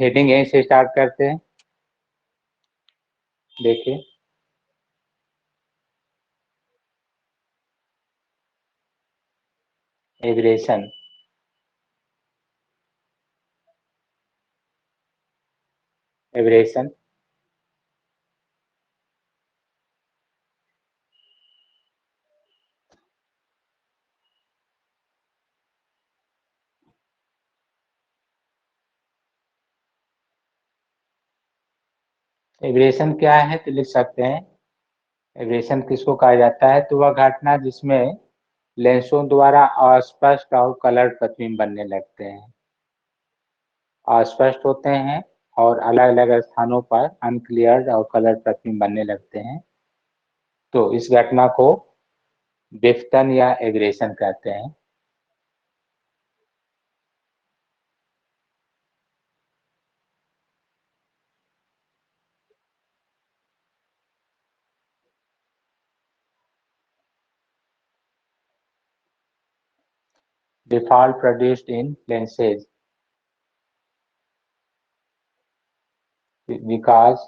Heading यहीं से start करते हैं। देखिए, एब्रेशन। एब्रेशन एब्रेशन क्या है तो लिख सकते हैं, एब्रेशन किसको कहा जाता है तो वह घटना जिसमें लेंसों द्वारा अस्पष्ट और कलर्ड प्रतिबिंब बनने लगते हैं, अस्पष्ट होते हैं और अलग अलग स्थानों पर अनक्लियर्ड और कलर्ड प्रतिबिंब बनने लगते हैं, तो इस घटना को विफ्तन या एब्रेशन कहते हैं। Default produced in lenses because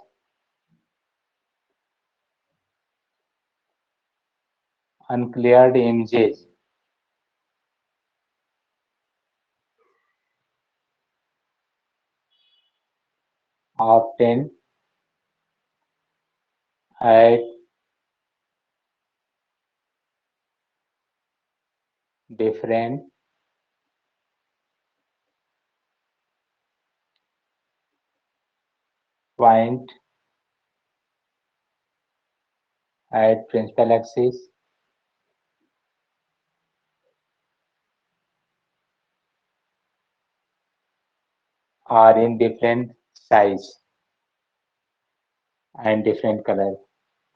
uncleared images obtained at different point at principal axis are in different size and different color,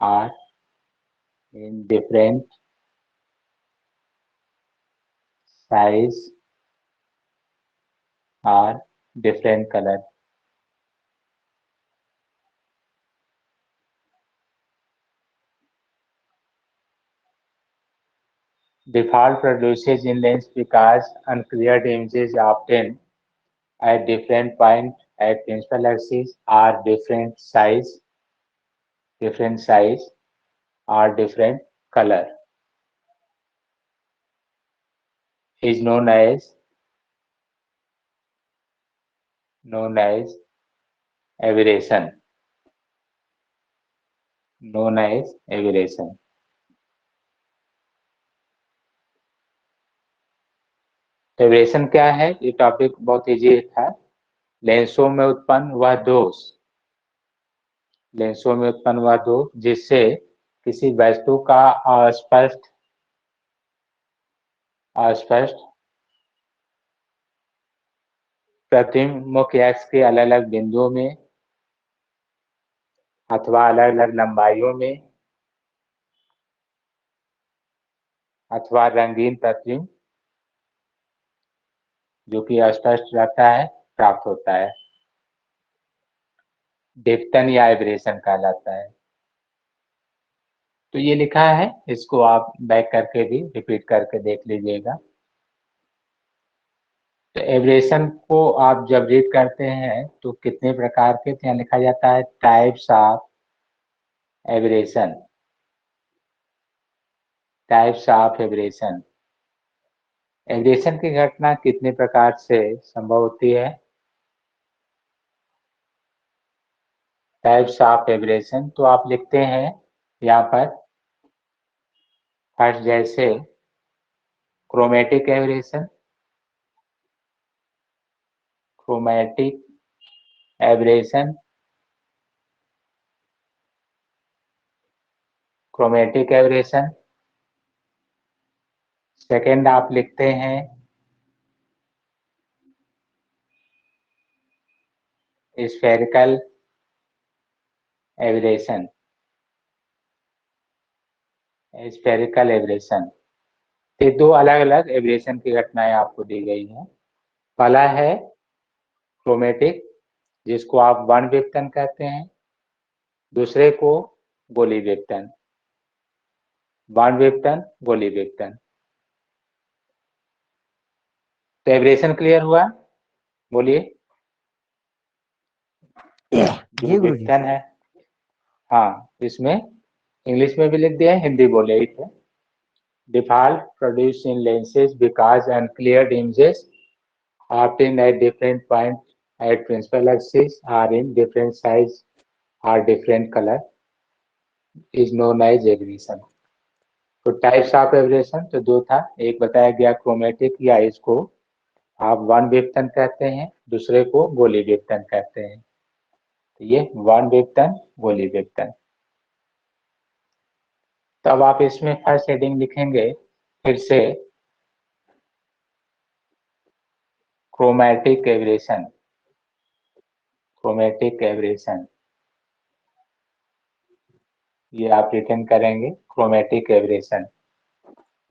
are in different size or different color. Default produces in lens because uncleared images obtained at different point at principal axis are different size or different color is known as aberration. Known as aberration. Aberration क्या है, ये topic बहुत easy था। लेंसों में उत्पन्न वह दोष जिससे किसी वस्तु का अस्पष्ट प्रतिबिंब मुख्य अक्ष के अलग अलग बिंदुओं में अथवा अलग अलग लंबाइयों में अथवा रंगीन प्रतिबिंब जो कि अस्पष्ट रहता है प्राप्त होता है, डिप्टन या एब्रेशन कहलाता है। तो ये लिखा है, इसको आप बैक करके भी रिपीट करके देख लीजिएगा। तो एब्रेशन को आप जब रीड करते हैं तो कितने प्रकार के, यहाँ लिखा जाता है types of aberration. Types of aberration, aberration की घटना कितने प्रकार से संभव होती है। टाइप्स ऑफ एब्रेशन तो आप लिखते हैं यहाँ पर, फर्स्ट जैसे chromatic aberration, aberration, chromatic aberration. Second आप लिखते हैं स्फेरिकल एब्रेशन। स्फेरिकल एब्रेशन, ये दो अलग अलग एब्रेशन की घटनाएं आपको दी गई हैं। पहला है क्रोमेटिक, जिसको आप वन विप्तन कहते हैं, दूसरे को गोली विप्तन। वन विप्तन, गोली विप्तन। तो एब्रेशन क्लियर हुआ, बोलिए। जो विपतन है, हाँ इसमें इंग्लिश में भी लिख दिया है, हिंदी बोले ही थे। Default produce in lenses because unclear images obtained at different points at principal axis are in different size or different color is known as aberration। तो टाइप्स ऑफ एब्रेशन तो दो था, एक बताया गया क्रोमेटिक, या इसको आप वन विपतन कहते हैं, दूसरे को गोली विपतन कहते हैं। तो ये वन विपतन, गोली विपतन। तो अब आप इसमें फर्स्ट हेडिंग लिखेंगे फिर से, क्रोमैटिक एब्रेशन। क्रोमैटिक एब्रेशन ये आप रिटर्न करेंगे, क्रोमैटिक एब्रेशन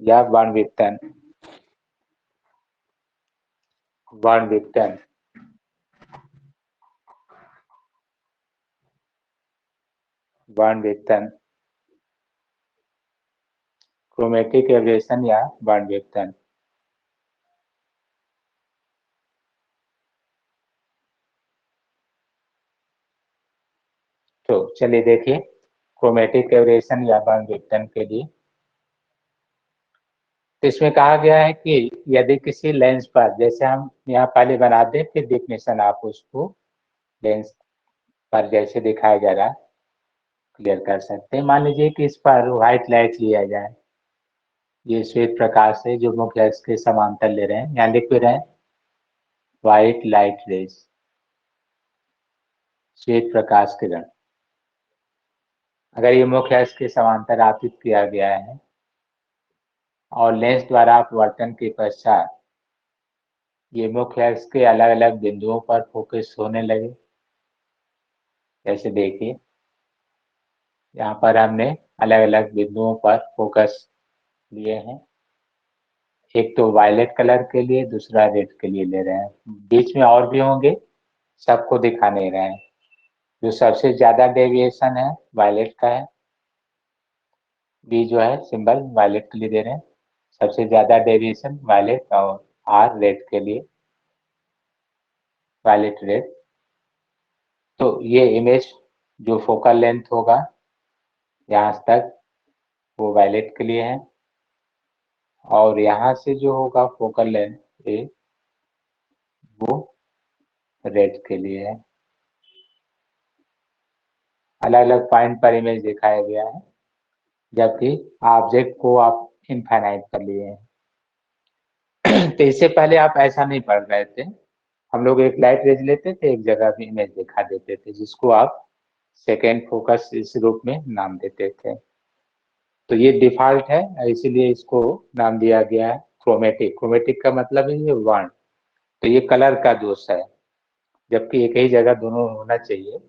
या वर्ण विपतन। वर्ण विपतन, वर्ण विपतन, क्रोमैटिक एब्रेशन या वर्ण विपतन। तो चलिए देखिए, क्रोमैटिक एब्रेशन या वर्ण विपतन के लिए तो इसमें कहा गया है कि यदि किसी लेंस पर, जैसे हम यहाँ पहले बना दें फिर डेफिनेशन आप उसको लेंस पर जैसे दिखाया जा रहा क्लियर कर सकते हैं। मान लीजिए कि इस पर व्हाइट लाइट लिया जाए, ये श्वेत प्रकाश है जो मुख्य अक्ष के समांतर ले रहे हैं, यहाँ लिख भी रहे हैं व्हाइट लाइट रेज, श्वेत प्रकाश किरण। अगर ये मुख्य अक्ष के समांतर आपतित किया गया है और लेंस द्वारा अपवर्तन के पश्चात ये मुख्य अक्ष के अलग अलग बिंदुओं पर फोकस होने लगे, जैसे देखिए यहाँ पर हमने अलग अलग बिंदुओं पर फोकस लिए हैं, एक तो वायलेट कलर के लिए, दूसरा रेड के लिए ले रहे हैं, बीच में और भी होंगे, सबको दिखा नहीं रहे हैं। जो सबसे ज्यादा डेविएशन है वायलेट का है, बी जो है सिंबल वायलेट के लिए दे रहे हैं, सबसे ज्यादा डेविएशन वायलेट, और आर रेड के लिए, वायलेट रेड। तो ये इमेज जो फोकल लेंथ होगा यहाँ तक वो वायलेट के लिए है, और यहाँ से जो होगा फोकल लेंथ ए वो रेड के लिए है। अलग अलग पॉइंट पर इमेज दिखाया गया है, जबकि ऑब्जेक्ट को आप इनफाइनाइट कर लिए हैं। तो इससे पहले आप ऐसा नहीं पढ़ रहे थे, हम लोग एक लाइट रेज लेते थे, एक जगह भी इमेज दिखा देते थे, जिसको आप सेकेंड फोकस इस रूप में नाम देते थे। तो ये डिफॉल्ट है, इसीलिए इसको नाम दिया गया है क्रोमेटिक। क्रोमेटिक का मतलब है ये वर्ण, तो ये कलर का दोष है, जबकि एक ही जगह दोनों होना चाहिए,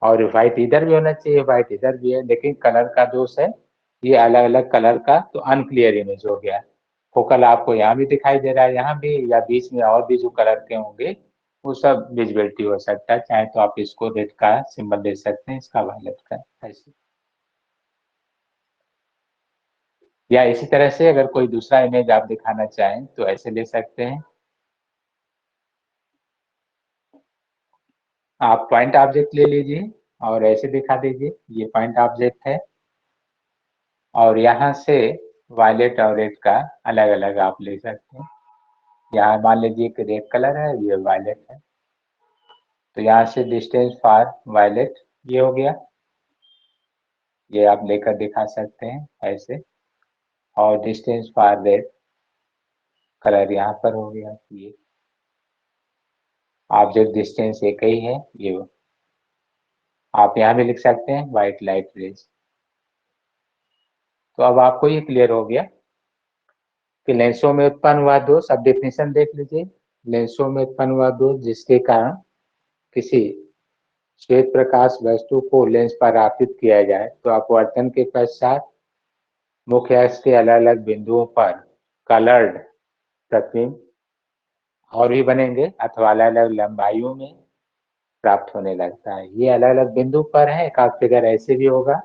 और व्हाइट इधर भी होना चाहिए, व्हाइट इधर भी है, लेकिन कलर का दोष है, ये अलग अलग कलर का, तो अनक्लियर इमेज हो गया। फोकल आपको यहाँ भी दिखाई दे रहा है, यहाँ भी, या बीच में और भी जो कलर के होंगे वो सब विजिबिलिटी हो सकता है। चाहे तो आप इसको रेड का सिंबल दे सकते हैं, इसका वायलेट का, ऐसे। या इसी तरह से अगर कोई दूसरा इमेज आप दिखाना चाहें तो ऐसे ले सकते हैं। आप पॉइंट ऑब्जेक्ट ले लीजिए और ऐसे दिखा दीजिए, ये पॉइंट ऑब्जेक्ट है, और यहाँ से वायलेट और रेड का अलग अलग आप ले सकते हैं। यहाँ मान लीजिए कि रेड कलर है, ये वायलेट है, तो यहाँ से डिस्टेंस फॉर वायलेट ये हो गया, ये आप लेकर दिखा सकते हैं ऐसे, और डिस्टेंस फॉर रेड कलर यहाँ पर हो गया, ये ऑब्जेक्ट डिस्टेंस एक ही है, ये आप यहाँ भी लिख सकते हैं व्हाइट लाइट रेज। तो अब आपको ये क्लियर हो गया कि लेंसों में उत्पन्न हुआ दोष। अब डेफिनेशन देख लीजिए, लेंसों में उत्पन्न हुआ दोष जिसके कारण किसी श्वेत प्रकाश वस्तु को लेंस पर आपतित किया जाए, तो अपवर्तन के पश्चात मुख्य अक्ष के अलग अलग बिंदुओं पर कलर्ड प्रतिबिंब और भी बनेंगे अथवा अलग अलग लंबाइयों में प्राप्त होने लगता है। ये अलग अलग बिंदु पर है, एक आध फिगर ऐसे भी होगा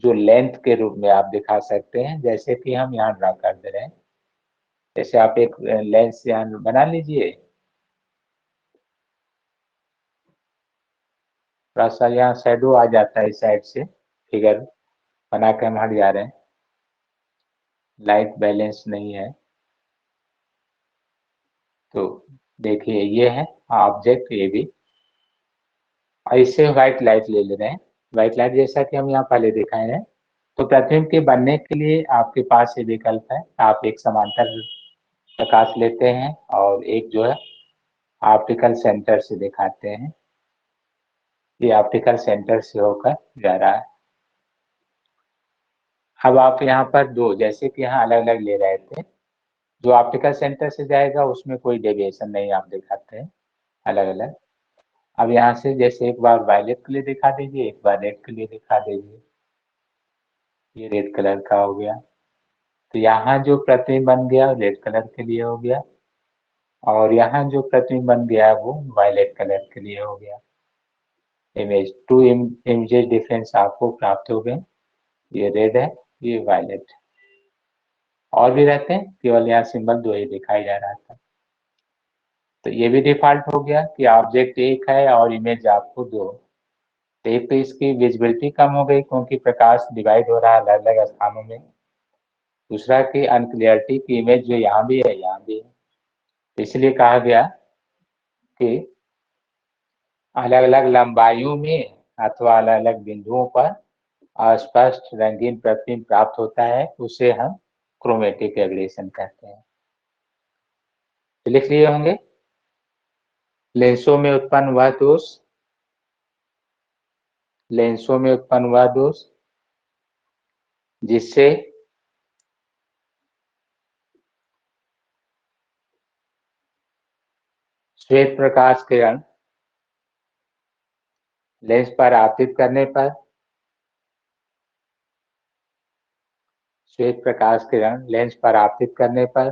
जो लेंथ के रूप में आप दिखा सकते हैं, जैसे कि हम यहाँ ड्रा कर दे रहे हैं। जैसे आप एक लेंस यहाँ बना लीजिए, थोड़ा सा यहाँ शेडो आ जाता है इस साइड से, फिगर बना के हम हट जा रहे हैं, लाइट बैलेंस नहीं है। तो देखिए ये है ऑब्जेक्ट, ये भी, और इससे व्हाइट लाइट ले रहे हैं। व्हाइट लाइट जैसा कि हम यहाँ पहले दिखाए हैं। तो प्रतिबिंब के बनने के लिए आपके पास ये विकल्प है, आप एक समांतर प्रकाश लेते हैं और एक जो है ऑप्टिकल सेंटर से दिखाते हैं। ये ऑप्टिकल सेंटर से होकर जा रहा है। अब आप यहाँ पर दो, जैसे कि यहाँ अलग अलग ले रहे थे, जो ऑप्टिकल सेंटर से जाएगा उसमें कोई डेविएशन नहीं आप दिखाते हैं, अलग अलग। अब यहाँ से जैसे एक बार वायलेट के लिए दिखा दीजिए, एक बार रेड के लिए दिखा दीजिए। ये रेड कलर का हो गया, तो यहाँ जो प्रतिबिंब बन गया रेड कलर के लिए हो गया, और यहाँ जो प्रतिबिंब बन गया वो वायलेट कलर के लिए हो गया। इमेज, टू इमेजेस डिफरेंस आपको प्राप्त हो गए। ये रेड है, ये वायलेट। और भी रहते हैं, केवल यहाँ सिंबल दो ही दिखाई जा रहा था। तो ये भी डिफॉल्ट हो गया कि ऑब्जेक्ट एक है और इमेज आपको दो। तो एक तो इसकी विजिबिलिटी कम हो गई क्योंकि प्रकाश डिवाइड हो रहा है अलग अलग स्थानों में। दूसरा की अनक्लियरिटी की इमेज जो यहाँ भी है यहाँ भी है, इसलिए कहा गया कि अलग अलग लंबाइयों में अथवा अलग अलग बिंदुओं पर अस्पष्ट रंगीन प्रतिबिंब प्राप्त होता है, उसे हम क्रोमेटिक एब्रेशन कहते हैं। तो लिख लिए होंगे, लेंसों में उत्पन्न हुआ दोष, लेंसों में उत्पन्न हुआ दोष जिससे श्वेत प्रकाश किरण लेंस पर आपतित करने पर, श्वेत प्रकाश किरण लेंस पर आपतित करने पर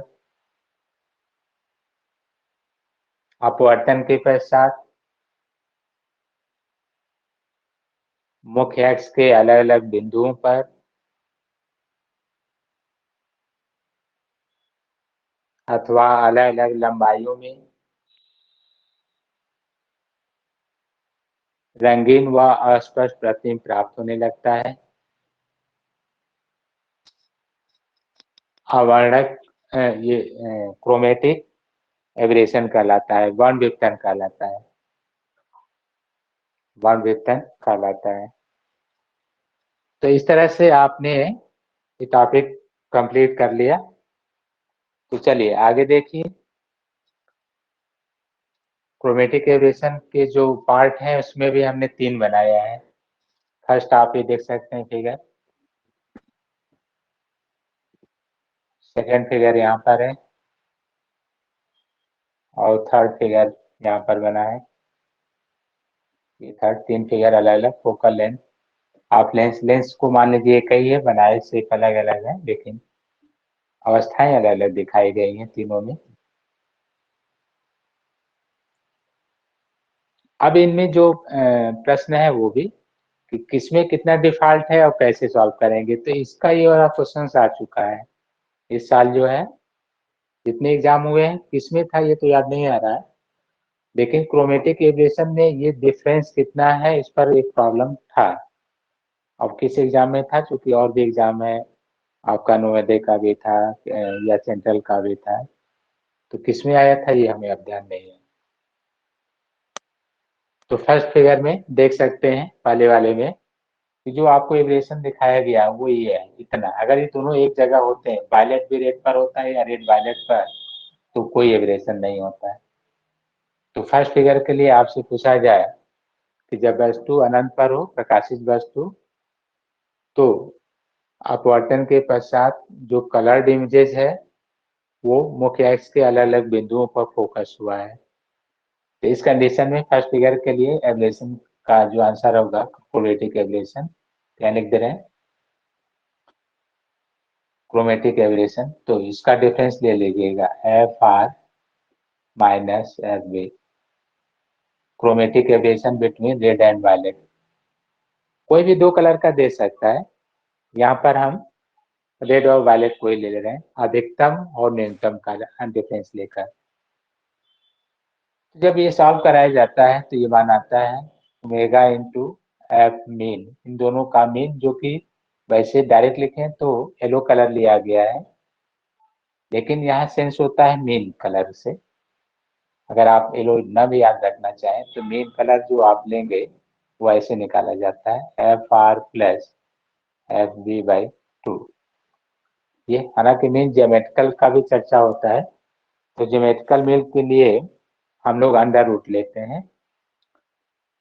अपवर्तन के पश्चात मुख्य अक्ष के अलग अलग बिंदुओं पर अथवा अलग अलग लंबाइयों में रंगीन व अस्पष्ट प्रतिबिंब प्राप्त होने लगता है। अवर्णक ये क्रोमेटिक एब्रेशन कहलाता है, वर्ण विपतन कहलाता है, वर्ण विपतन कहलाता है। तो इस तरह से आपने ये टॉपिक कंप्लीट कर लिया। तो चलिए आगे देखिए, क्रोमेटिक एब्रेशन के जो पार्ट हैं उसमें भी हमने 3 बनाया है। फर्स्ट आप ये देख सकते हैं फिगर, सेकंड फिगर यहाँ पर है, और थर्ड फिगर यहाँ पर बना है। ये थर्ड, 3 फिगर अलग अलग फोकल लेंथ। आप लेंस को मान लीजिए एक ही है, बनाए शेप अलग अलग है लेकिन अवस्थाएं अलग अलग दिखाई गई हैं तीनों में। अब इनमें जो प्रश्न है वो भी कि किसमें कितना डिफॉल्ट है और कैसे सॉल्व करेंगे, तो इसका ये वाला क्वेश्चन आ चुका है इस साल जो है, जितने एग्जाम हुए हैं किसमें था ये तो याद नहीं आ रहा है, लेकिन क्रोमेटिक एब्रेशन में ये डिफरेंस कितना है इस पर एक प्रॉब्लम था। अब किस एग्जाम में था, चूंकि और भी एग्जाम है, आपका नवोदय का भी था या सेंट्रल का भी था, तो किसमें आया था ये हमें अब ध्यान नहीं है। तो फर्स्ट फिगर में देख सकते हैं पहले वाले में कि जो आपको एब्रेशन दिखाया गया वो ये है इतना। अगर ये दोनों एक जगह होते हैं, वायलेट भी रेड पर होता है या रेड वायलेट पर, तो कोई एब्रेशन नहीं होता है। तो फर्स्ट फिगर के लिए आपसे पूछा जाए कि जब वस्तु अनंत पर हो, प्रकाशित वस्तु, तो अपवर्तन के पश्चात जो कलर्ड इमेजेस है वो मुख्य अक्ष के अलग अलग बिंदुओं पर फोकस हुआ है। तो इस कंडीशन में फर्स्ट फिगर के लिए एब्रेशन का जो आंसर होगा क्रोमेटिक एब्रेशन, क्या लिख दे रहे हैं, क्रोमेटिक एब्रेशन। तो इसका डिफरेंस ले लीजिएगा F R minus F B, chromatic aberration between red and violet. कोई भी 2 कलर का दे सकता है, यहाँ पर हम रेड और वायलेट को ही ले रहे हैं अधिकतम और न्यूनतम का डिफरेंस लेकर। जब ये सॉल्व कराया जाता है तो ये मान आता है ओमेगा इंटू एफ मीन, इन दोनों का मीन, जो कि वैसे डायरेक्ट लिखें तो येलो कलर लिया गया है, लेकिन यहाँ सेंस होता है मीन कलर से। अगर आप येलो न भी याद रखना चाहें तो मीन कलर जो आप लेंगे वो ऐसे निकाला जाता है, F R plus F B by 2। ये हालांकि मीन ज्योमेट्रिकल का भी चर्चा होता है, तो ज्योमेट्रिकल मीन के लिए हम लोग अंडर रूट लेते हैं।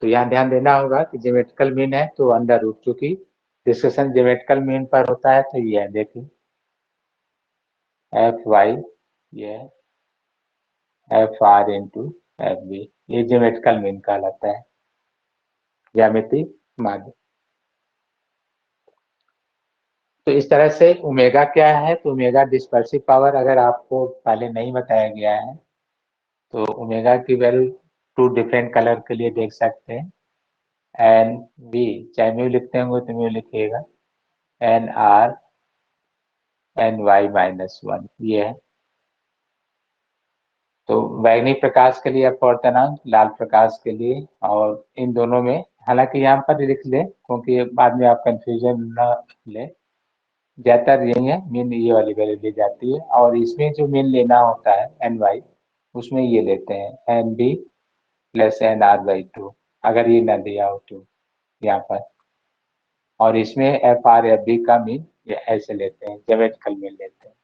तो यहाँ ध्यान देना होगा कि ज्योमेट्रिकल मीन है तो अंडर रूट, चूंकि डिस्कशन ज्योमेट्रिकल मीन पर होता है, तो ये है देखिए एफ वाई, ये F R into F B, ये ज्योमेट्रिकल मीन कहलाता है, ज्यामिति माध्य। तो इस तरह से ओमेगा क्या है, तो ओमेगा डिस्पर्सिव पावर अगर आपको पहले नहीं बताया गया है तो ओमेगा की वैल्यू टू डिफरेंट कलर के लिए देख सकते हैं। एन बी, चाहे म्यू लिखते होंगे तो म्यू लिखिएगा, N R N Y minus 1, ये है। तो बैंगनी प्रकाश के लिए अपवर्तनांक, लाल प्रकाश के लिए, और इन दोनों में हालांकि यहाँ पर लिख ले क्योंकि बाद में आप कंफ्यूजन न ले, ज्यादातर यही है, मीन ये वाली वैल्यू ली जाती है, और इसमें जो मीन लेना होता है एन वाई, उसमें ये लेते हैं N B plus N R by 2, अगर ये न दिया हो तो यहाँ पर। और इसमें एफ आर एफ बी का मीन ये ऐसे लेते हैं, ज्योमेट्रिकल मीन लेते हैं।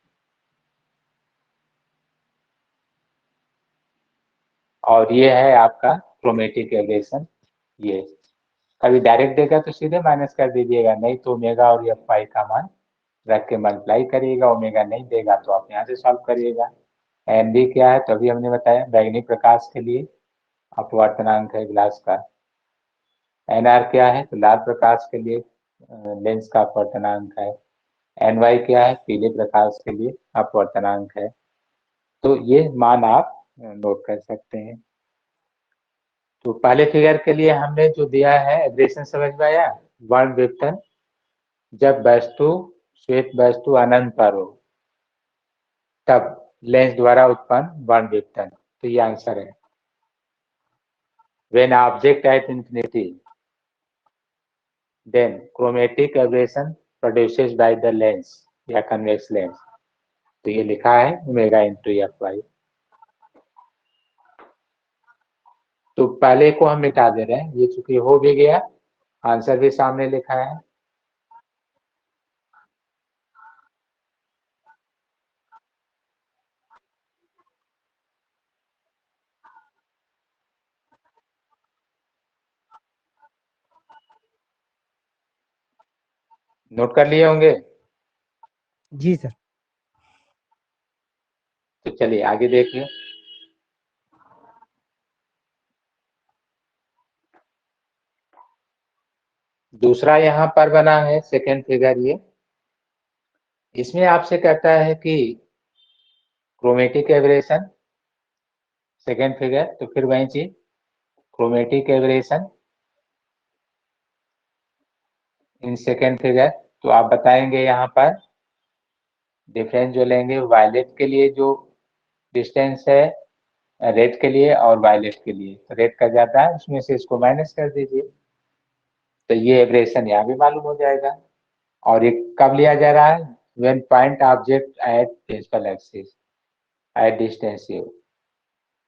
और ये है आपका क्रोमेटिक एवरेशन। ये कभी डायरेक्ट देगा तो सीधे माइनस कर दीजिएगा, नहीं तो ओमेगा और एफ वाई का मान रख के मल्टीप्लाई करिएगा। ओमेगा नहीं देगा तो आप यहाँ से सॉल्व करिएगा। एन बी क्या है, तो अभी हमने बताया बैंगनी प्रकाश के लिए अपवर्तनांक है ग्लास का। एन आर क्या है, तो लाल प्रकाश के लिए लेंस का अपवर्तनांक है। एन वाई क्या है, पीले प्रकाश के लिए अपवर्तनांक है। तो ये मान आप नोट कर सकते हैं। तो पहले फिगर के लिए हमने जो दिया है एब्रेशन समझ में आया, वर्ण विपतन जब वस्तु श्वेत वस्तु अनंत पर हो तब लेंस द्वारा उत्पन्न वर्ण विपतन, तो ये आंसर है। When object at infinity then chromatic aberration produces by the lens या कन्वेक्स लेंस, तो ये लिखा है ओमेगा इंटू एफ वाई। तो पहले को हम मिटा दे रहे हैं, ये चूंकि हो भी गया, आंसर भी सामने लिखा है। नोट कर लिए होंगे। जी सर। तो चलिए आगे देखिए। दूसरा यहाँ पर बना है सेकेंड फिगर, ये इसमें आपसे कहता है कि क्रोमेटिक एवरेशन, सेकेंड फिगर, तो फिर वही चीज chromatic aberration in second figure, तो आप बताएंगे यहाँ पर डिफरेंस जो लेंगे वायलेट के लिए जो डिस्टेंस है, रेड के लिए और वायलेट के लिए, तो रेड का ज्यादा है उसमें से इसको माइनस कर दीजिए, तो ये एवरेशन यहाँ भी मालूम हो जाएगा। और ये कब लिया जा रहा है, when point object at principal axis at distance U,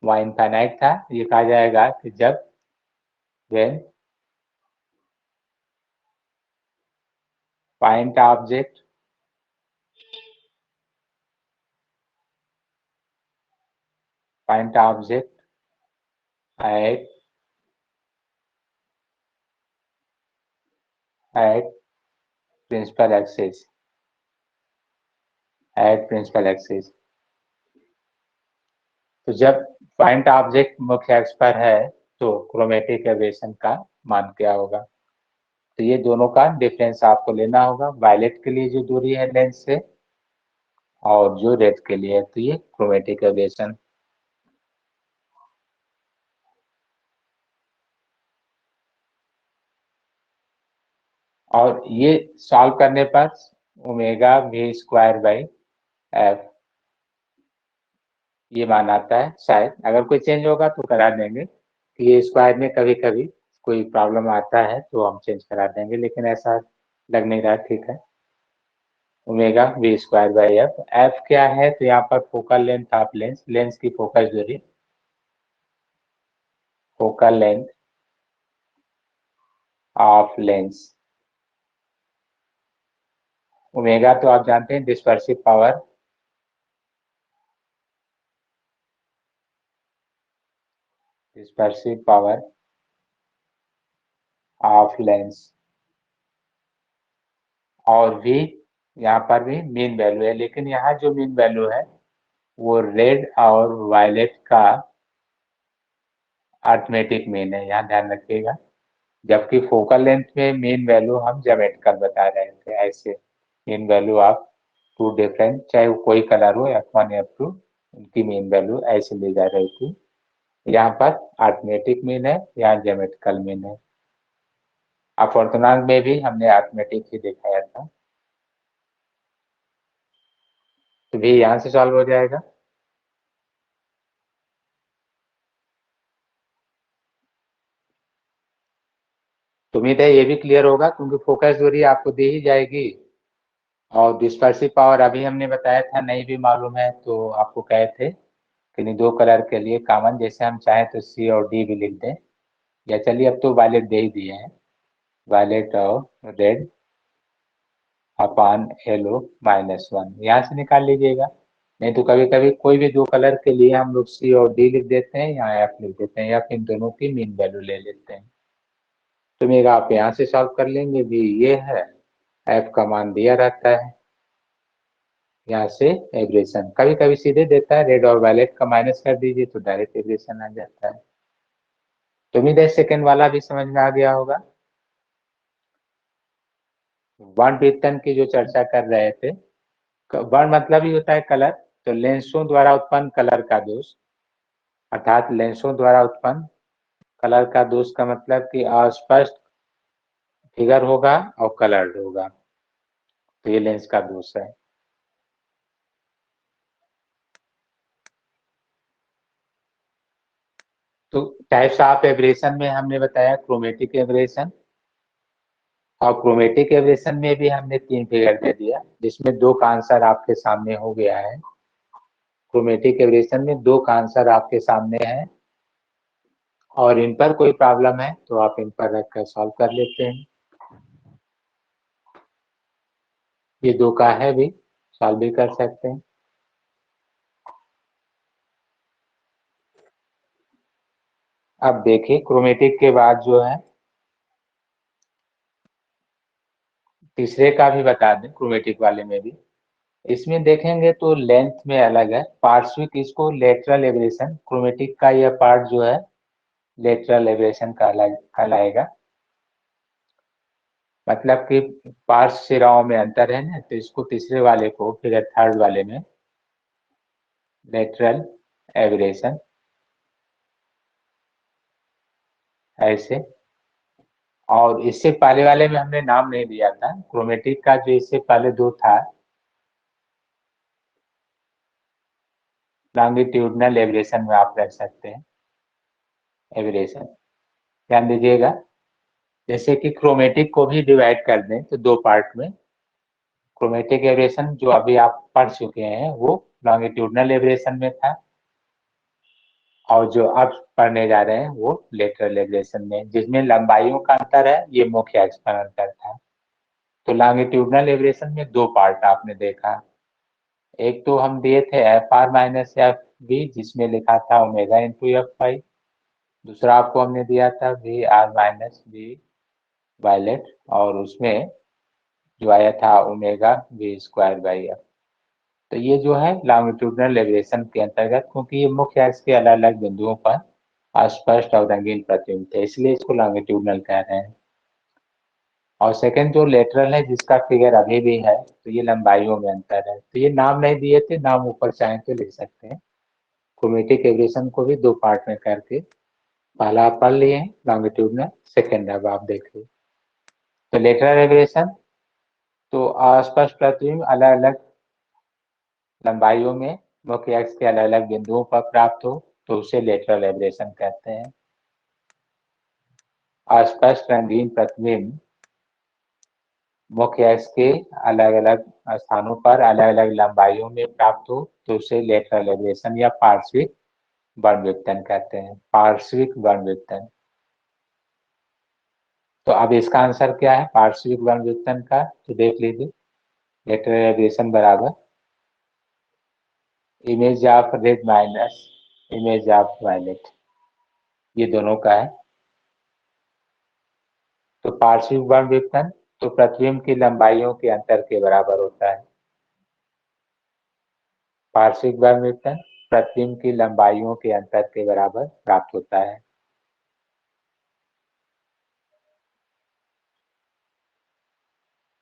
वहाँ इनफाइनाइट था, ये कहा जाएगा कि जब when point object at at principal axis, तो जब पॉइंट ऑब्जेक्ट मुख्य अक्ष पर है तो क्रोमेटिक एवरेशन का मान क्या होगा। तो ये दोनों का डिफरेंस आपको लेना होगा, वायलेट के लिए जो दूरी है लेंस से और जो रेड के लिए है, तो ये क्रोमेटिक एवरेशन। और ये सॉल्व करने पर omega V square by F ये मान आता है। शायद अगर कोई चेंज होगा तो करा देंगे कि ये स्क्वायर में कभी कभी कोई प्रॉब्लम आता है तो हम चेंज करा देंगे, लेकिन ऐसा लग नहीं रहा। ठीक है, omega V square by F. F क्या है? तो यहाँ पर focal length of lens, lens की फोकस दूरी, focal length of lens. Omega तो आप जानते हैं dispersive power, dispersive power of lens. और भी यहाँ पर भी मीन वैल्यू है, लेकिन यहाँ जो मीन वैल्यू है वो रेड और वायलेट का अर्थमेटिक मीन है, यहाँ ध्यान रखिएगा। जबकि फोकल लेंथ में मीन वैल्यू हम ज्योमेट्रिकल बता रहे थे। ऐसे मीन वैल्यू आप टू डिफरेंट, चाहे वो कोई कलर हो F1 F2, उनकी मीन वैल्यू ऐसे ली जा रही थी। यहाँ पर अर्थमेटिक मीन है, यहाँ ज्योमेट्रिकल मीन है। अपवर्तनांक में भी हमने अर्थमेटिक ही दिखाया था, तो भी यहाँ से सॉल्व हो जाएगा। तो उम्मीद है ये भी क्लियर होगा, क्योंकि फोकस दूरी आपको दी ही जाएगी और डिस्पर्सिव पावर अभी हमने बताया था, नहीं भी मालूम है तो आपको कहे थे कि दो कलर के लिए कॉमन, जैसे हम चाहें तो सी और डी भी लिख दें, या चलिए अब तो वायलेट दे ही दिए हैं, वायलेट और रेड अपान येलो -1, यहाँ से निकाल लीजिएगा। नहीं तो कभी कभी कोई भी दो कलर के लिए हम लोग सी और डी लिख देते हैं या एफ लिख देते हैं, या फिर दोनों की मीन वैल्यू ले लेते हैं। तो मेरा आप यहाँ से सॉल्व कर लेंगे, भी ये है, एफ का मान दिया रहता है, यहाँ से एब्रेशन कभी कभी सीधे देता है, रेड और वायलेट का माइनस कर दीजिए तो डायरेक्ट एब्रेशन आ जाता है। तो उम्मीद है सेकेंड वाला भी समझ में आ गया होगा। वर्ण वितरण की जो चर्चा कर रहे थे, वर्ण मतलब ही होता है कलर, तो लेंसों द्वारा उत्पन्न कलर का दोष, अर्थात लेंसों द्वारा उत्पन्न कलर का दोष का मतलब कि अस्पष्ट फिगर होगा और कलर्ड होगा, तो ये लेंस का दोष है। तो टाइप्स ऑफ एब्रेशन में हमने बताया क्रोमेटिक एब्रेशन, और क्रोमेटिक एब्रेशन में भी हमने 3 फिगर दे दिया, जिसमें 2 का आंसर आपके सामने हो गया है। क्रोमेटिक एब्रेशन में 2 का आंसर आपके सामने है, और इन पर कोई प्रॉब्लम है तो आप इन पर रखकर सॉल्व कर लेते हैं। ये 2 का है भी, सॉल्व भी कर सकते हैं। अब देखिए क्रोमेटिक के बाद जो है तीसरे का भी बता दें, क्रोमेटिक वाले में भी, इसमें देखेंगे तो लेंथ में अलग है, पार्श्विक इसको लेटरल एब्रेशन, क्रोमेटिक का यह पार्ट जो है लेटरल एब्रेशन कहलाएगा। मतलब कि पार्श्व सिराओं में अंतर है ना, तो इसको तीसरे वाले को फिर थर्ड वाले में लेटरल एब्रेशन ऐसे। और इससे पहले वाले में हमने नाम नहीं दिया था, क्रोमेटिक का जो इससे पहले 2 था, लॉन्गिट्यूडनल एब्रेशन में आप रख सकते हैं एब्रेशन। ध्यान दीजिएगा, जैसे कि क्रोमेटिक को भी डिवाइड कर दें तो 2 पार्ट में, क्रोमेटिक एब्रेशन जो अभी आप पढ़ चुके हैं वो लॉन्गिट्यूडनल एब्रेशन में था, और जो अब पढ़ने जा रहे हैं वो लेटरल एब्रेशन में, जिसमें लंबाइयों का अंतर है, ये मुख्य अक्ष पर अंतर था। तो लॉन्गिट्यूडनल एब्रेशन में 2 पार्ट आपने देखा, एक तो हम दिए थे F R minus F B, जिसमें लिखा था ओमेगा इंटू एफ फाइव, दूसरा आपको हमने दिया था V R minus B violet, और उसमें जो आया था omega V square by F. तो ये जो है लॉन्गिट्यूडनल एब्रेशन के अंतर्गत, क्योंकि ये मुख्य अक्ष के अलग अलग बिंदुओं पर अस्पष्ट और रंगीन प्रतिबिंब थे, इसलिए इसको लॉन्गिट्यूडनल कह रहे हैं। और सेकंड जो लेटरल है, जिसका फिगर अभी भी है, तो ये लंबाइयों में अंतर है, तो ये नाम नहीं दिए थे, नाम ऊपर चाहें तो लिख सकते हैं। क्रोमेटिक एब्रेशन को भी 2 पार्ट में करके, पहला आप पढ़ लिए लॉन्गिट्यूडनल, सेकेंड अब आप देखिए। तो लेटरल एब्रेशन तो अस्पष्ट प्रतिबिंब अलग अलग लंबाइयों में मुख्य अक्ष के अलग अलग बिंदुओं पर प्राप्त हो, तो उसे लेटरल एब्रेशन कहते हैं। अस्पष्ट रंगीन प्रतिबिंब मुख्य अक्ष के अलग अलग स्थानों पर अलग अलग लंबाइयों में प्राप्त हो तो उसे लेटरल एब्रेशन या पार्श्विक वर्णविपतन कहते हैं। पार्श्विक वर्णविपतन। तो अब इसका आंसर क्या है पार्श्विक वर्णविपतन का, तो देख लीजिए लेटरल एब्रेशन बराबर image of red minus image of violet, ये दोनों का है। तो पार्श्विक वर्णविपतन तो प्रतिबिंब की लंबाइयों के अंतर के बराबर होता है। पार्श्विक वर्णविपतन प्रतिबिंब की लंबाइयों के अंतर के बराबर प्राप्त होता है।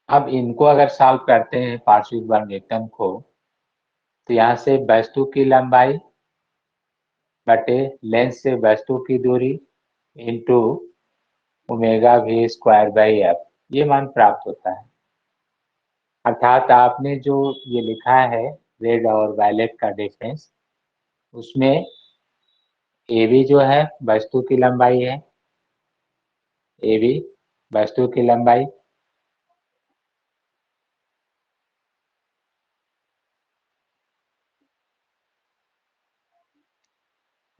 अब इनको अगर सॉल्व करते हैं पार्श्विक वर्णविपतन को, तो यहाँ से वस्तु की लंबाई बटे लेंस से वस्तु की दूरी into omega V square by F, ये मान प्राप्त होता है। अर्थात आपने जो ये लिखा है रेड और वायलेट का डिफरेंस, उसमें ए बी जो है वस्तु की लंबाई है, ए बी वस्तु की लंबाई,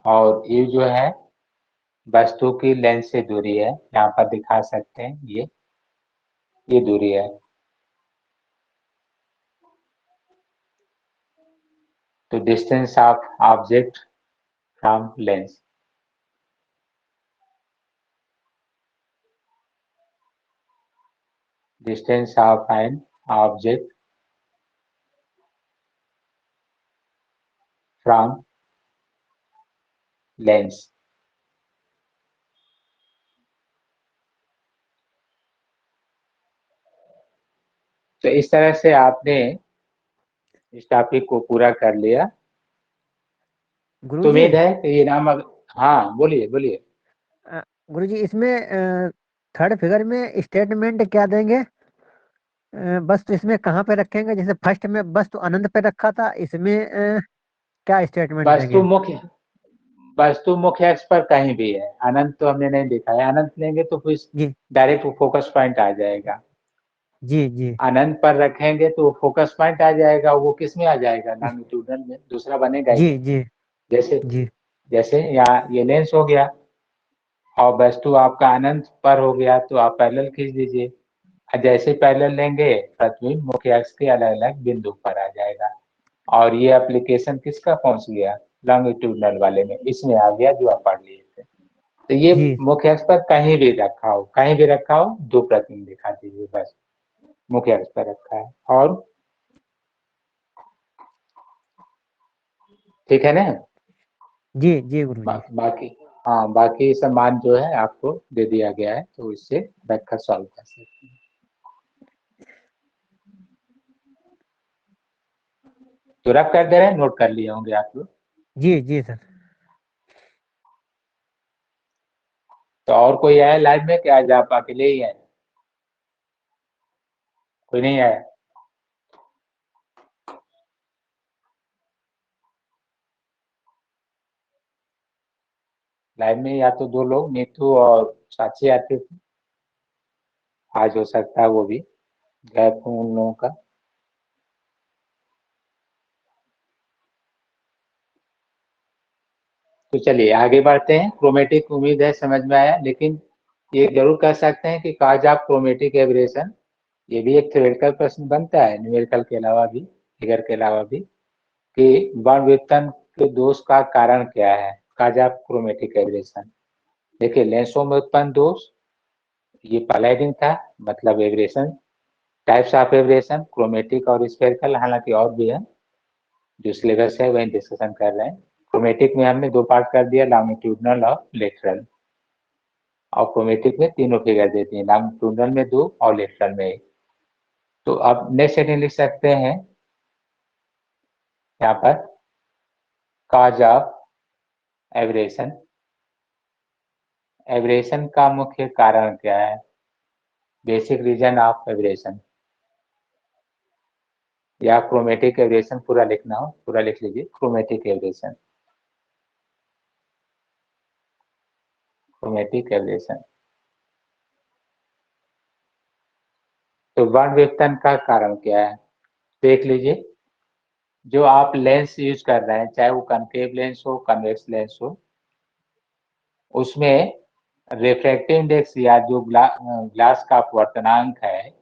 और ये जो है वस्तु की लेंस से दूरी है, यहाँ पर दिखा सकते हैं ये दूरी है। तो distance of object from lens, distance of an object from lens. तो इस तरह से आपने इस टॉपिक को पूरा कर लिया। तो गुरुजी उम्मीद है कि ये नाम हाँ बोलिए बोलिए। गुरुजी इसमें थर्ड फिगर में स्टेटमेंट क्या देंगे? बस तो इसमें कहाँ पे रखेंगे? जैसे फर्स्ट में बस तो अनंत पे रखा था, इसमें क्या स्टेटमेंट देंगे? वस्तु मुख्य अक्ष पर कहीं भी है, अनंत तो हमने नहीं दिखाया। अनंत लेंगे तो फिर जी डायरेक्ट फोकस पॉइंट आ जाएगा। जी जी अनंत पर रखेंगे तो फोकस पॉइंट आ जाएगा, वो किस में आ जाएगा लॉन्गिट्यूडनल में, दूसरा बनेगा ही जी नहीं। जी जैसे जी जैसे यहाँ ये लेंस हो गया और वस्तु आपका अनंत पर हो गया, तो आप पैरेलल खींच दीजिए। जैसे पैरेलल लेंगे प्रतिबिंब मुख्य अक्ष के अलग अलग बिंदु पर आ जाएगा। और ये एप्लीकेशन किसका पहुंच गया लॉन्गिट्यूडनल वाले में, इसमें आ गया जो आप पढ़ लिए थे। तो ये जी मुख्य अक्ष पर कहीं भी रखा हो, कहीं भी रखा हो, दो प्रतिबिंब दिखा दीजिए बस, मुख्य अक्ष पर रखा है। और ठीक है ना। जी जी गुरुजी। बाकी हाँ, बाकी सामान जो है आपको दे दिया गया है, तो इससे बैठकर सॉल्व कर सकते हैं। तो रफ कर दे रहे हैं, नोट कर लिए होंगे आप लोग। जी जी सर। तो और कोई आया लाइव में, क्या आज आप अकेले ही हैं? कोई नहीं आया? लाइव में या तो दो लोग, नीतू और साक्षी आते थे, आज हो सकता है वो भी गैप हो उन लोगों का। तो चलिए आगे बढ़ते हैं। क्रोमेटिक उम्मीद है समझ में आया, लेकिन ये जरूर कह सकते हैं कि काज ऑफ क्रोमेटिक एब्रेशन, ये भी एक थ्योरेटिकल प्रश्न बनता है न्यूमेरिकल के अलावा भी, फिगर के अलावा भी, कि वर्णविपतन के दोष का कारण क्या है काज ऑफ क्रोमेटिक एब्रेशन। देखिए लेंसों में उत्पन्न दोष, ये पहला हेडिंग था, मतलब aberration, types of aberration chromatic और स्फेरिकल, हालांकि और भी है, जो सिलेबस है वही डिस्कशन कर रहे हैं। क्रोमेटिक में हमने दो पार्ट कर दिया, लॉन्गिट्यूडनल और लेटरल, और क्रोमेटिक में तीनों फिगर देती है, लॉन्गिट्यूडनल में दो और लेटरल में एक। तो अब नेक्स्ट हेडिंग लिख सकते हैं यहाँ पर, काज ऑफ एब्रेशन, एब्रेशन का मुख्य कारण क्या है, बेसिक रीजन ऑफ एब्रेशन, या क्रोमेटिक एब्रेशन पूरा लिखना हो पूरा लिख लीजिए, क्रोमेटिक एब्रेशन, क्रोमेटिक एब्रेशन। तो वर्ण विवर्तन का कारण क्या है? देख लीजिए, जो आप लेंस यूज कर रहे हैं, चाहे वो कनकेव लेंस हो, कन्वेक्स लेंस हो, उसमें रिफ्रैक्टिव इंडेक्स या जो ग्लास का अपवर्तनांक है,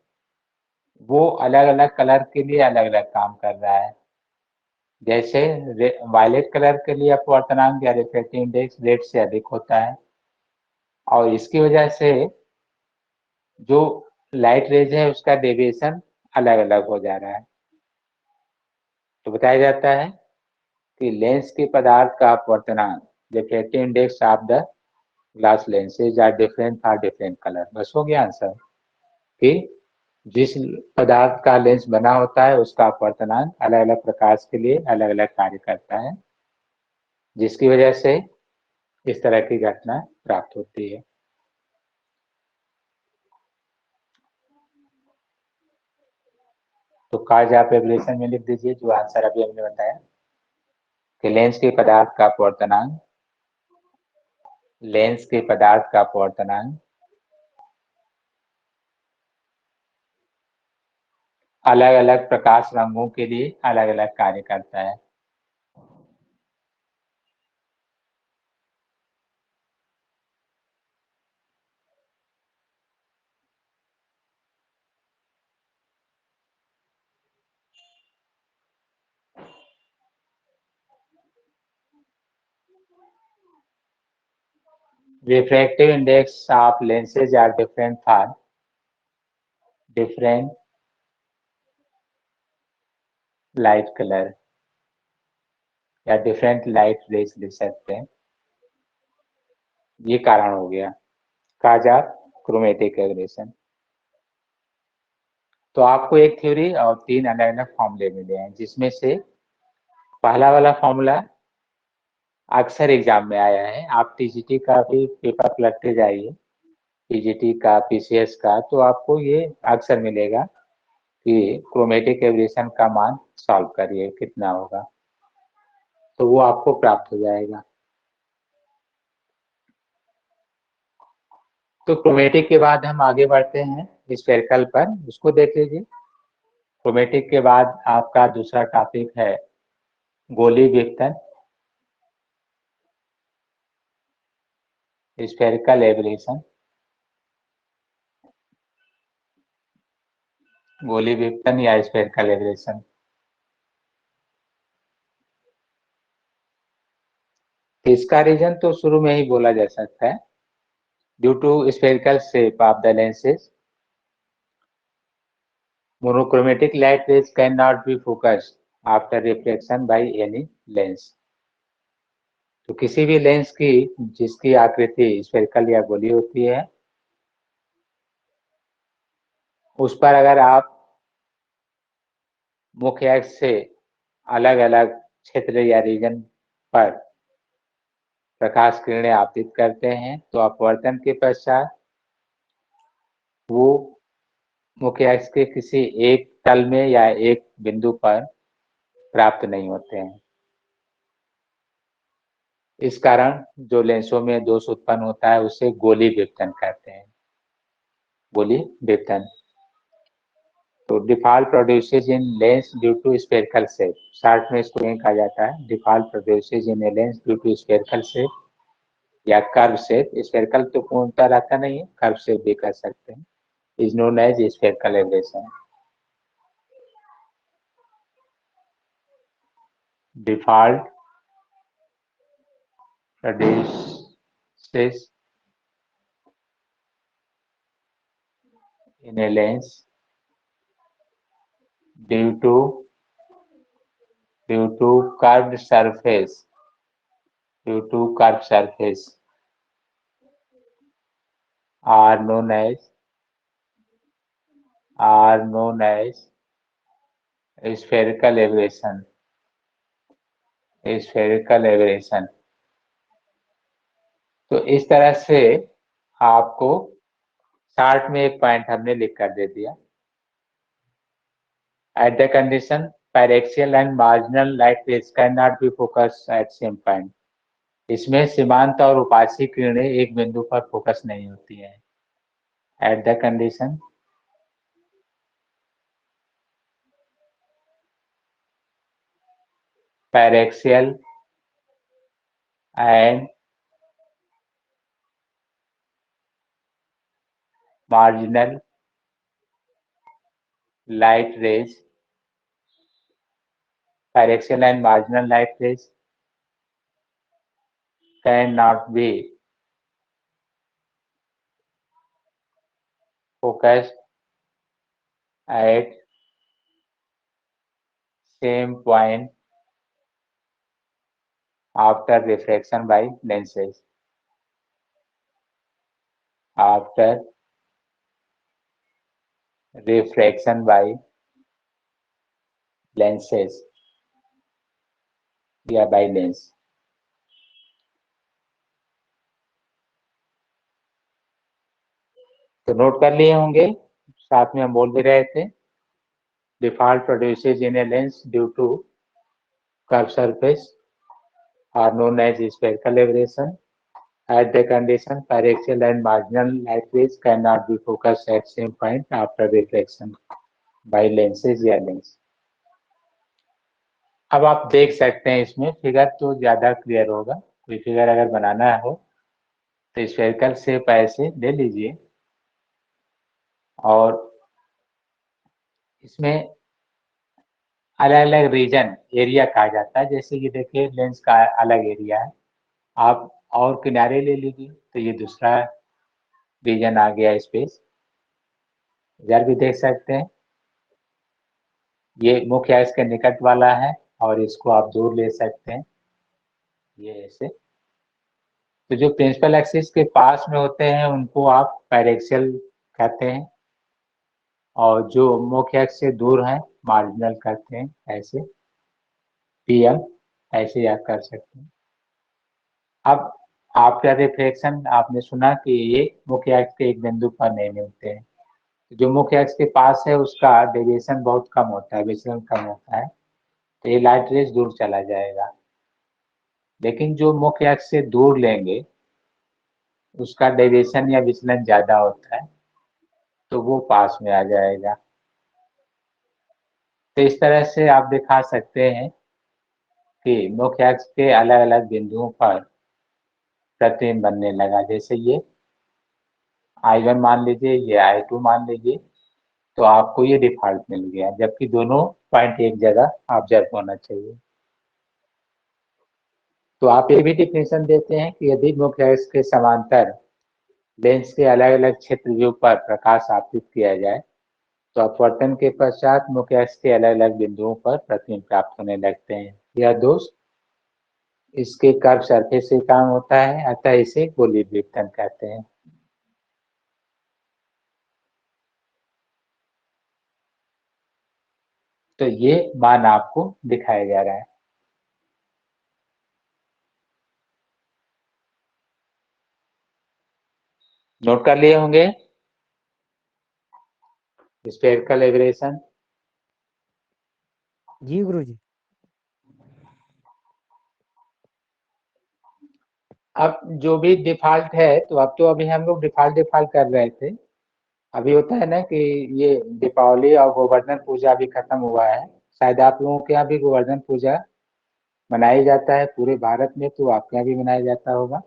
वो अलग अलग कलर के लिए अलग अलग काम कर रहा है। जैसे वायलेट कलर के लिए अपवर्तनांक या रिफ्रैक्टिव इंडेक्स रेड से अधिक होता है, और इसकी वजह से जो लाइट रेज है उसका डेविएशन अलग अलग हो जा रहा है। तो बताया जाता है कि लेंस के पदार्थ का अपवर्तनांक, refractive index of the glass lenses are different for different colour. बस हो गया आंसर कि जिस पदार्थ का लेंस बना होता है उसका अपवर्तनांक अलग अलग प्रकाश के लिए अलग अलग कार्य करता है, जिसकी वजह से इस तरह की घटना प्राप्त होती है। तो काज आप एब्रेशन में लिख दीजिए जो आंसर अभी हमने बताया कि लेंस के पदार्थ का अपवर्तनांक, लेंस के पदार्थ का अपवर्तनांक अलग अलग प्रकाश रंगों के लिए अलग अलग कार्य करता है। Refractive index of lenses are different for different light color या डिफरेंट लाइट रेज लिख सकते हैं। ये कारण हो गया काजा क्रोमेटिक एब्रेशन। तो आपको एक थ्योरी और 3 अलग अलग फॉर्मूले मिले हैं, जिसमें से पहला वाला फॉर्मूला अक्सर एग्जाम में आया है। आप टीजीटी का भी पेपर पलटते जाइए, टीजीटी का, पीसीएस का, तो आपको ये अक्सर मिलेगा कि क्रोमेटिक एब्रेशन का मान सॉल्व करिए कितना होगा, तो वो आपको प्राप्त हो जाएगा। तो क्रोमेटिक के बाद हम आगे बढ़ते हैं स्फेरिकल पर, उसको देख लीजिए। क्रोमेटिक के बाद आपका दूसरा टॉपिक है गोली विवर्तन, स्फेरिकल एब्रेशन। गोली विवर्तन या स्फेरिकल एब्रेशन, इसका रीजन तो शुरू में ही बोला जा सकता है। Due to spherical shape of the lenses, monochromatic light rays can not be focused after reflection by any lens. तो किसी भी लेंस की जिसकी आकृति स्फेरिकल या गोली होती है, उस पर अगर आप मुख्य अक्ष से अलग अलग क्षेत्र या रीजन पर प्रकाश किरणें आपतित करते हैं, तो अपवर्तन के पश्चात वो मुख्य अक्ष के किसी एक तल में या एक बिंदु पर प्राप्त नहीं होते हैं। इस कारण जो लेंसों में दोष उत्पन्न होता है उसे गोली विवर्तन कहते हैं, गोली विवर्तन। तो default produces in lens due to spherical shape, short में इसको यही कहा जाता है, default produces in a lens due to spherical shape या कर्व शेप। स्फेरिकल तो पूर्णतः रहता नहीं है, कर्व शेप भी कर सकते हैं, is known as spherical aberration. Default produces in a lens due to curved surface are known as spherical aberration। तो इस तरह से आपको चार्ट में एक पॉइंट हमने लिख कर दे दिया। At the condition, paraxial and marginal light rays cannot be focused at same point। इसमें सीमांत और उपासी किरणें एक बिंदु पर फोकस नहीं होती है। At the condition paraxial and marginal light rays, paraxial and marginal light rays cannot be focused at same point after refraction by lenses. After refraction by lenses या by lens. तो नोट कर लिए होंगे, साथ में हम बोल भी रहे थे, default produces in a lens due to curved surface are known as spherical aberration. At the condition, paraxial and marginal light rays cannot be focused at same point after reflection by lenses या lens. अब आप देख सकते हैं इसमें figure तो ज्यादा clear होगा। कोई फिगर अगर बनाना हो तो स्फेरिकल शेप ऐसे ले लीजिए और इसमें अलग अलग रीजन एरिया कहा जाता है। जैसे कि देखिए लेंस का अलग एरिया है, आप और किनारे ले लीजिए तो ये दूसरा रीजन आ गया स्पेस। इधर भी देख सकते हैं, ये मुख्य एक्स के निकट वाला है और इसको आप दूर ले सकते हैं, ये ऐसे। तो जो प्रिंसिपल एक्सिस के पास में होते हैं उनको आप पैरेक्सियल कहते हैं और जो मुख्य एक्स से दूर हैं मार्जिनल कहते हैं, ऐसे पीएम ऐसे याद कर सकते हैं। अब आफ्टर रिफ्लेक्शन आपने सुना कि ये मुख्य एक्स के एक बिंदु पर नहीं मिलते हैं। जो मुख्य एक्स के पास है उसका डेविएशन बहुत कम होता है, विचलन कम होता है, तो ये लाइट रेज दूर चला जाएगा। लेकिन जो मुख्य एक्स से दूर लेंगे उसका डेविएशन या विचलन ज्यादा होता है, तो वो पास में आ जाएगा। तो इस तरह से आप दिखा सकते हैं कि मुख्य एक्स के अलग अलग बिंदुओं पर प्रतिबिंब बनने लगा। जैसे ये I1 मान लीजिए, ये I2 मान लीजिए, तो आपको ये डिफॉल्ट मिल गया, जबकि दोनों पॉइंट एक जगह ऑब्जर्व होना चाहिए। तो आप ये भी डिफिनेशन देते हैं कि यदि मुख्य एक्स के समांतर लेंस के अलग अलग क्षेत्र व्यू पर प्रकाश आपतित किया जाए तो अपवर्तन के पश्चात मुख्य एक्स के अलग अलग बिंदुओं पर प्रतिबिंब प्राप्त होने लगते हैं। यह दोष इसके कर्व सरफेस से काम होता है, अतः इसे गोलीय विवर्तन कहते हैं। तो ये मान आपको दिखाया जा रहा है। नोट कर लिए होंगे स्फेरिकल एबरेशन। जी गुरुजी। अब जो भी डिफॉल्ट है, तो अब तो अभी हम लोग डिफॉल्ट कर रहे थे। अभी होता है ना कि ये दीपावली और गोवर्धन पूजा भी खत्म हुआ है, शायद आप लोगों के यहाँ भी गोवर्धन पूजा मनाया जाता है पूरे भारत में, तो आपके यहाँ भी मनाया जाता होगा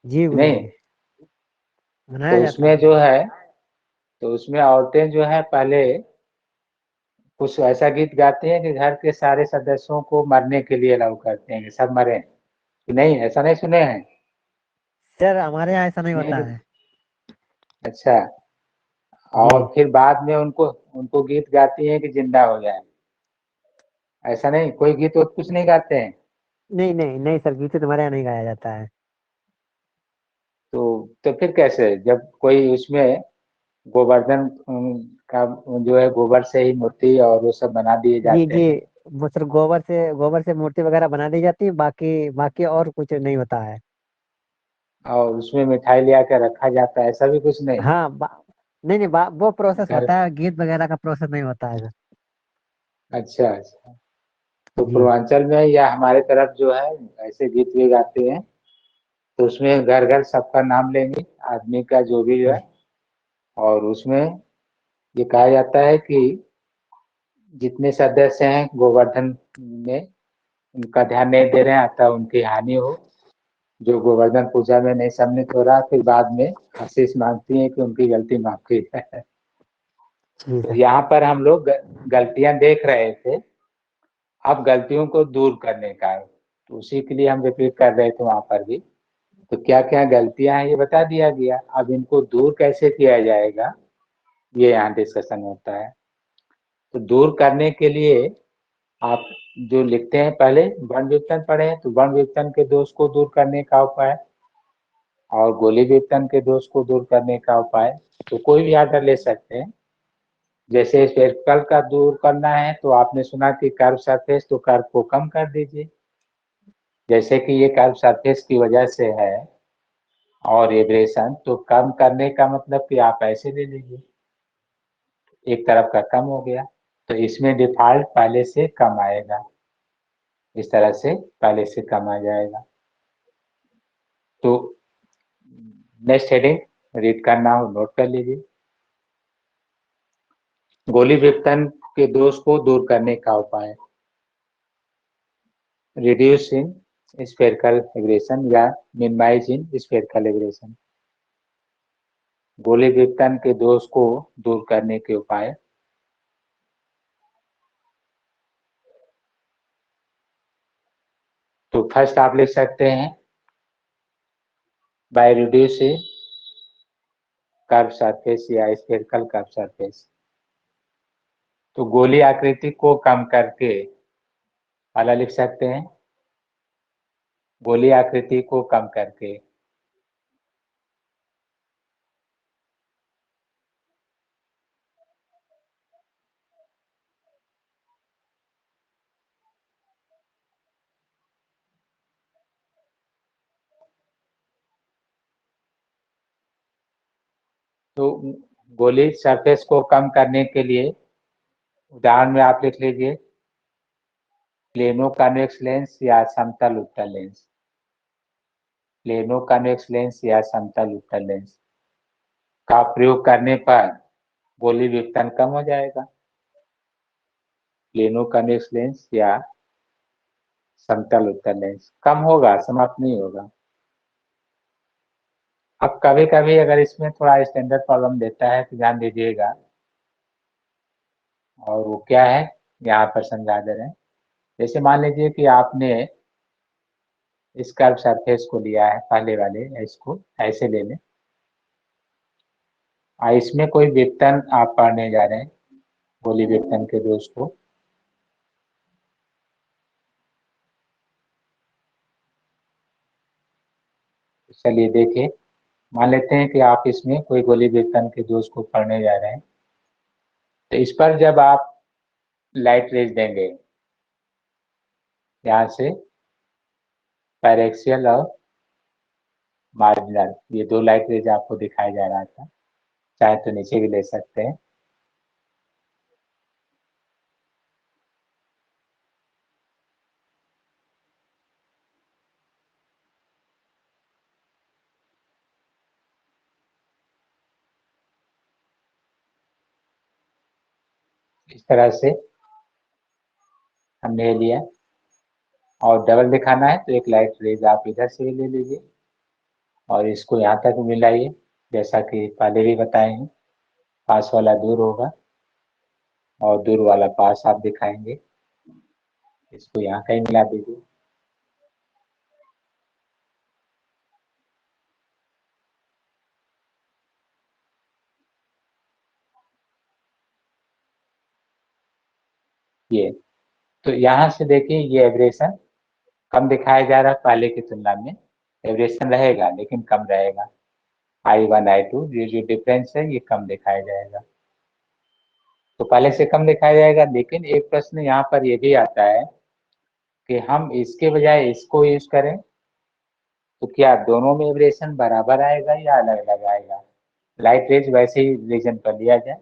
जी नहीं? गुरुजी, मनाया तो जाता उसमें है। जो है, तो उसमें औरतें जो है पहले कुछ ऐसा गीत गाती हैं कि घर के सारे सदस्यों को मरने के लिए अलाउ करते हैं कि सब मरे, कि नहीं? ऐसा नहीं सुने हैं? सर हमारे यहाँ ऐसा नहीं होता नहीं? है। अच्छा। जी और फिर बाद में उनको उनको गीत गाती हैं कि जिंदा हो जाए, ऐसा नहीं? कोई गीत वो कुछ नहीं गाते हैं? नहीं नहीं नहीं सर, गीत तुम्हारे यहाँ नहीं गाया जाता है। तो फिर कैसे, जब कोई उसमें गोवर्धन का जो है गोबर से ही मूर्ति और वो सब बना दिए जी जाते जी, हैं वो सर गोबर से मूर्ति वगैरह बना दी जाती है, बाकी बाकी और कुछ नहीं होता है। और उसमें मिठाई ले आकर रखा जाता है, ऐसा भी कुछ नहीं? हाँ नहीं नहीं, वो प्रोसेस घर, होता है, गीत वगैरह का प्रोसेस नहीं होता है सर। अच्छा अच्छा। तो जी पूर्वांचल में या हमारे तरफ जो है ऐसे गीत भी गाते हैं, तो उसमें घर घर सबका नाम लेंगे, आदमी का जो भी है, और उसमें ये कहा जाता है कि जितने सदस्य हैं गोवर्धन में उनका ध्यान नहीं दे रहे हैं, अतः उनकी हानि हो। जो गोवर्धन पूजा में नहीं सम्मिलित हो रहा, फिर बाद में आशीष मांगती है कि उनकी गलती माफी है। ठीक तो है। यहाँ पर हम लोग गलतियां देख रहे थे, अब गलतियों को दूर करने का है, तो उसी के लिए हम रिपीट कर रहे थे वहां पर भी। तो क्या क्या गलतियां हैं ये बता दिया गया, अब इनको दूर कैसे किया जाएगा ये यहाँ डिस्कशन होता है। तो दूर करने के लिए आप जो लिखते हैं, पहले वर्ण व्युत्पन्न पढ़े हैं, तो वर्ण व्युत्पन्न के दोष को दूर करने का उपाय और गोली व्युत्पन्न के दोष को दूर करने का उपाय, तो कोई भी आर्डर ले सकते हैं। जैसे स्फेरिकल का दूर करना है तो आपने सुना कि कर्व सरफेस, तो कर्व को कम कर दीजिए। जैसे कि ये कर्व सरफेस की वजह से है और एब्रेशन, तो कम करने का मतलब कि आप ऐसे ले लीजिए, एक तरफ का कम हो गया, तो इसमें डिफॉल्ट पहले से कम आएगा, इस तरह से पहले से कम आ जाएगा। तो नेक्स्ट हेडिंग रीड करना हो नोट कर लीजिए। गोली व्युत्पन्न के दोष को दूर करने का उपाय, रिड्यूसिंग स्फेरिकल एब्रेशन या मिनिमाइजिंग स्फेरिकल एब्रेशन। गोली व्युत्पन्न के दोष को दूर करने के उपाय, तो फर्स्ट आप लिख सकते हैं बाय रिड्यूसिंग कर्व सरफेस या स्फेरिकल कर्व सरफेस। तो गोली आकृति को कम करके पहला लिख सकते हैं, गोली आकृति को कम करके। तो गोली सरफेस को कम करने के लिए उदाहरण में आप लिख लीजिए प्लेनो कन्वेक्स लेंस या समतल उत्तल लेंस, प्लेनो कन्वेक्स लेंस या समतल उत्तल लेंस का प्रयोग करने पर गोली व्युत्पन्न कम हो जाएगा। प्लेनो कन्वेक्स लेंस या समतल उत्तल लेंस कम होगा, समाप्त नहीं होगा। अब कभी कभी अगर इसमें थोड़ा स्टैंडर्ड प्रॉब्लम देता है तो ध्यान दीजिएगा, और वो क्या है यहाँ पर समझा दे रहे हैं। जैसे मान लीजिए कि आपने इस कर्व सरफेस को लिया है, पहले वाले इसको ऐसे ले लें, और इसमें कोई व्युत्पन्न आप पढ़ने जा रहे हैं, गोली व्युत्पन्न के दोष को। चलिए देखिए, मान लेते हैं कि आप इसमें कोई गोली व्युत्पन्न के दोष को पढ़ने जा रहे हैं, तो इस पर जब आप लाइट रेज देंगे यहाँ से, पैरेक्सियल और मार्जिनल, ये दो लाइट रेज आपको दिखाया जा रहा था, चाहे तो नीचे भी ले सकते हैं। इस तरह से हमने लिया, और डबल दिखाना है तो एक लाइट रेज आप इधर से भी ले लीजिए और इसको यहाँ तक मिलाइए, जैसा कि पहले भी बताए हैं, पास वाला दूर होगा और दूर वाला पास आप दिखाएंगे, इसको यहाँ कहीं मिला दीजिए। ये तो यहाँ से देखिए ये एब्रेशन कम दिखाया जा रहा है पहले की तुलना में, एब्रेशन रहेगा लेकिन कम रहेगा, I1 I2 ये जो डिफरेंस है ये कम दिखाया जाएगा, तो पहले से कम दिखाया जाएगा। लेकिन एक प्रश्न यहाँ पर ये भी आता है कि हम इसके बजाय इसको यूज करें तो क्या दोनों में एब्रेशन बराबर आएगा या अलग अलग आएगा। लाइट रेज वैसे ही रीजन पर लिया जाए,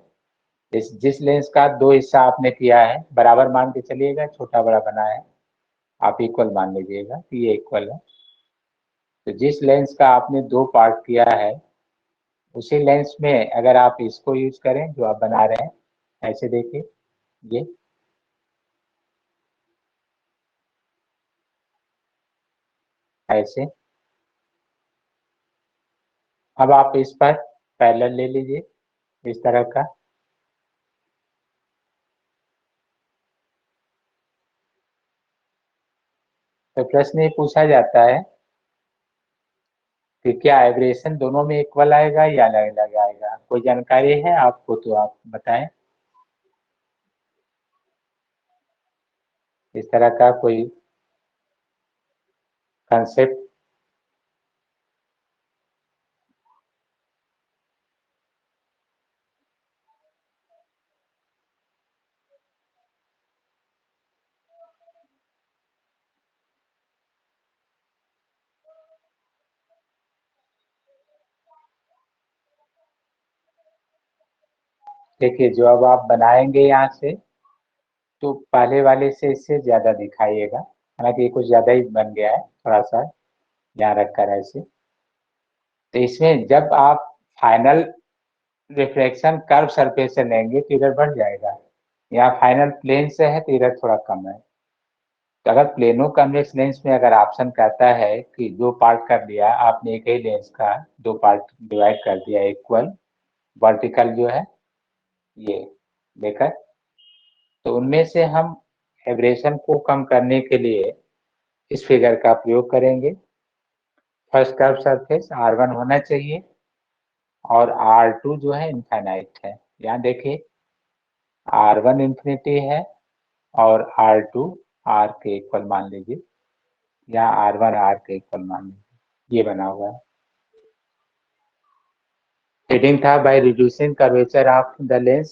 जिस लेंस का दो हिस्सा आपने किया है बराबर मान के चलिएगा, छोटा बड़ा बना है आप इक्वल मान लीजिएगा कि ये इक्वल है। तो जिस लेंस का आपने दो पार्ट किया है उसी लेंस में अगर आप इसको यूज करें जो आप बना रहे हैं, ऐसे देखिए ये ऐसे। अब आप इस पर पैरेलल ले लीजिए इस तरह का। तो प्रश्न ये पूछा जाता है कि क्या एब्रेशन दोनों में इक्वल आएगा या अलग अलग आएगा। कोई जानकारी है आपको तो आप बताएं। इस तरह का कोई कंसेप्ट। देखिए जो अब आप बनाएंगे यहाँ से तो पहले वाले से इससे ज्यादा दिखाइएगा। हालांकि ये कुछ ज्यादा ही बन गया है, थोड़ा सा ध्यान रखकर ऐसे। तो इसमें जब आप फाइनल रिफ्लेक्शन कर्व सरफेस से लेंगे तो इधर बढ़ जाएगा। यहाँ फाइनल प्लेन से है तो इधर थोड़ा कम है। तो अगर प्लेनो कन्वेक्स लेंस में अगर ऑप्शन कहता है कि दो पार्ट कर दिया आपने एक ही लेंस का, दो पार्ट डिवाइड कर दिया इक्वल, वर्टिकल जो है ये देखा, तो उनमें से हम एब्रेशन को कम करने के लिए इस फिगर का प्रयोग करेंगे। फर्स्ट कर्व सरफेस R1 होना चाहिए और R2 जो है इनफाइनाइट है। यहाँ देखिए R1 इंफिनिटी है और R2 R के इक्वल मान लीजिए, यहाँ R1 R के इक्वल मान लीजिए, ये बना हुआ है। हेडिंग था by reducing curvature of the lens.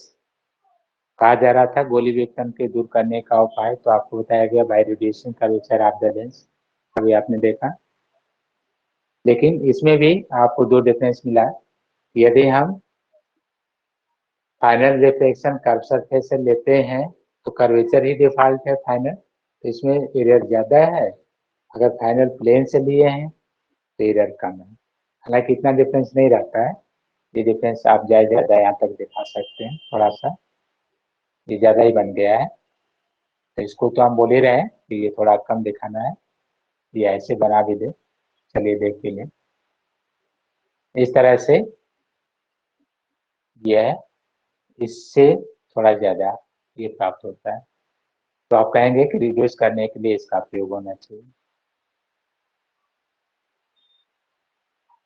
कहा जा रहा था गोली विवर्तन के दूर करने का उपाय, तो आपको बताया गया by reducing curvature of the lens. अभी आपने देखा, लेकिन इसमें भी आपको दो डिफरेंस मिला। यदि हम फाइनल रिफ्लेक्शन कर्व सरफेस से लेते हैं तो कर्वेचर ही डिफॉल्ट है फाइनल, तो इसमें एरर ज्यादा है। अगर फाइनल प्लेन से लिए हैं तो एरर कम है। हालांकि इतना डिफरेंस नहीं रहता है, ये डिफरेंस आप ज्यादा यहाँ तक दिखा सकते हैं। थोड़ा सा ये ज्यादा ही बन गया है, तो इसको तो हम बोल ही रहे हैं कि ये थोड़ा कम दिखाना है, ये ऐसे बना भी दे। चलिए देख भी लें। इस तरह से यह इससे थोड़ा ज्यादा ये प्राप्त होता है, तो आप कहेंगे कि रिड्यूस करने के लिए इसका प्रयोग होना चाहिए।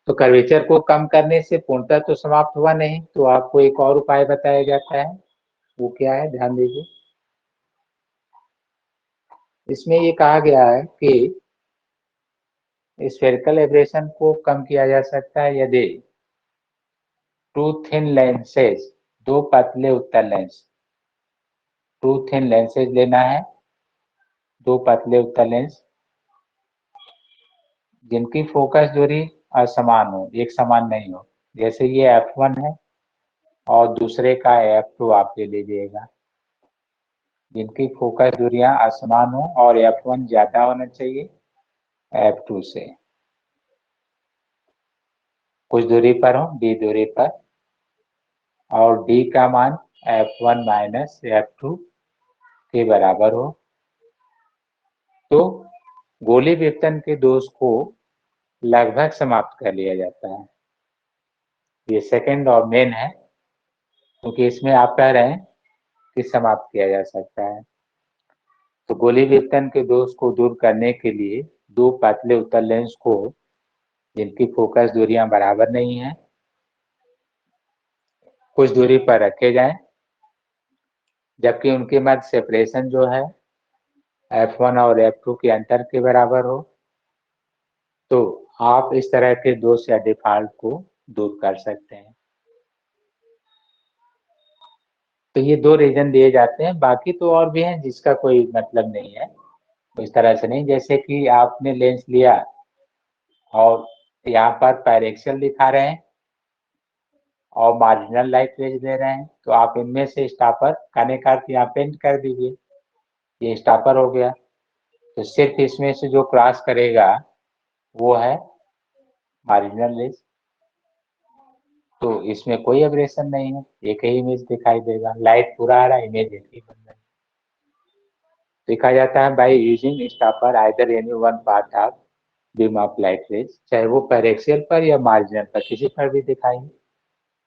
तो कर्वेचर को कम करने से पूर्णतः तो समाप्त हुआ नहीं, तो आपको एक और उपाय बताया जाता है। वो क्या है, ध्यान दीजिए। इसमें ये कहा गया है कि स्फेरिकल एब्रेशन को कम किया जा सकता है यदि टू थिन लेंसेज, दो पतले उत्तल लेंस, टू थिन लेंसेज लेना है, दो पतले उत्तल लेंस जिनकी फोकस दूरी असमान हो, एक समान नहीं हो। जैसे ये f1 है और दूसरे का f2 आप ले लीजिएगा, जिनकी फोकस दूरियां असमान हो और f1 ज्यादा होना चाहिए f2 से, कुछ दूरी पर हो, d दूरी पर, और d का मान f1 माइनस f2 के बराबर हो, तो गोली विवर्तन के दोष को लगभग समाप्त कर लिया जाता है। ये सेकंड और मेन है, क्योंकि इसमें आप कह रहे हैं कि समाप्त किया जा सकता है। तो गोली विवर्तन के दोष को दूर करने के लिए दो पतले उत्तल लेंस को जिनकी फोकस दूरियां बराबर नहीं है कुछ दूरी पर रखे जाएं, जबकि उनके मध्य सेपरेशन जो है f1 और f2 के अंतर के बराबर हो, तो आप इस तरह के दोष या डिफॉल्ट को दूर कर सकते हैं। तो ये दो रीजन दिए जाते हैं, बाकी तो और भी हैं जिसका कोई मतलब नहीं है। तो इस तरह से नहीं, जैसे कि आपने लेंस लिया और यहाँ पर पैरेक्सियल दिखा रहे हैं और मार्जिनल लाइट रेज दे रहे हैं, तो आप इनमें से स्टॉपर कहने का अर्थ यहाँ पेंट कर दीजिए, ये स्टॉपर हो गया। तो सिर्फ इसमें से जो क्रॉस करेगा वो है मार्जिनल रेज, तो इसमें कोई एब्रेशन नहीं है, एक ही इमेज दिखाई देगा, लाइट पूरा आ रहा है, इमेज एक ही बन रहा है। देखा जाता है by using stopper either any one part of beam of light rays, चाहे वो पैरेक्सियल पर या मार्जिनल पर, किसी पर भी दिखाएंगे।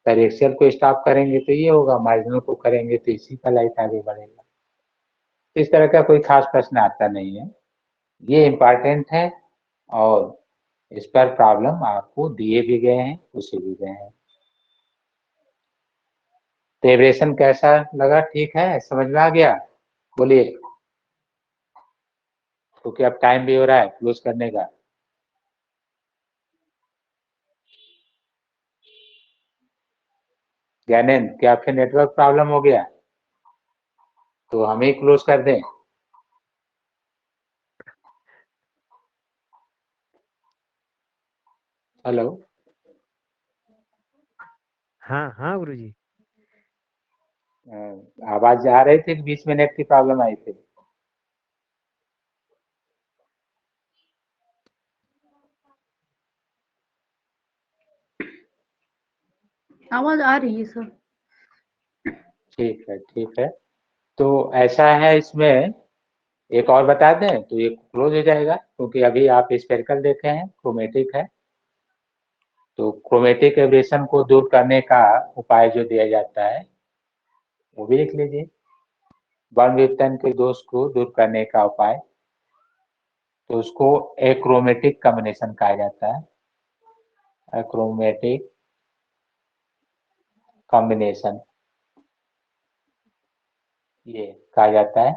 पैरेक्सियल को स्टॉप करेंगे तो ये होगा, मार्जिनल को करेंगे तो इसी का लाइट आगे बढ़ेगा। इस तरह का कोई खास प्रश्न आता नहीं है, ये इम्पॉर्टेंट है और इस पर प्रॉब्लम आपको दिए भी गए हैं, पूछे भी गए हैं। तो एब्रेशन कैसा लगा, ठीक है, समझ में आ गया? बोलिए, क्योंकि अब टाइम भी हो रहा है क्लोज करने का। ज्ञानेंद्र, क्या फिर नेटवर्क प्रॉब्लम हो गया? तो हम ही क्लोज कर दें? हेलो, हाँ हाँ गुरुजी। आवाज आ रही थी, बीच में नेट की प्रॉब्लम आई थी? आवाज आ रही है सर। ठीक है, ठीक है। तो ऐसा है, इसमें एक और बता दें तो ये क्लोज हो जाएगा, क्योंकि अभी आप स्पेरिकल देखे हैं, क्रोमेटिक है। तो क्रोमेटिक एब्रेशन को दूर करने का उपाय जो दिया जाता है वो भी लिख लीजिए। बर्न विप्टन के दोष को दूर करने का उपाय, तो उसको एक्रोमेटिक कॉम्बिनेशन कहा जाता है। एक्रोमेटिक कॉम्बिनेशन ये कहा जाता है।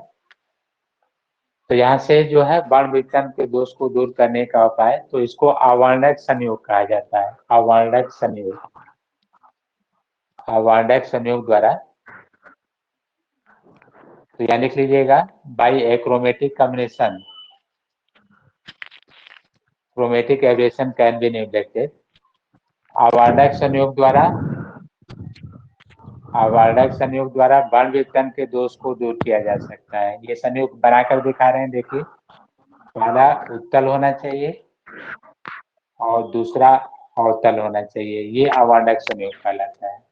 तो यहाँ से जो है बर्न विप्टन के दोष को दूर करने का उपाय, तो इसको अवर्णक संयोग कहा जाता है। अवर्णक संयोग, अवर्णक संयोग द्वारा, तो यहाँ लिख लीजिएगा, by achromatic combination chromatic aberration can be neglected. अवर्णक संयोग द्वारा, अवर्णक संयोग द्वारा बर्न विप्टन के दोष को दूर किया जा सकता है। ये संयोग बनाकर दिखा रहे हैं, देखिए। पहला उत्तल होना चाहिए और दूसरा अवतल होना चाहिए, ये अवर्णक संयोग कहलाता है।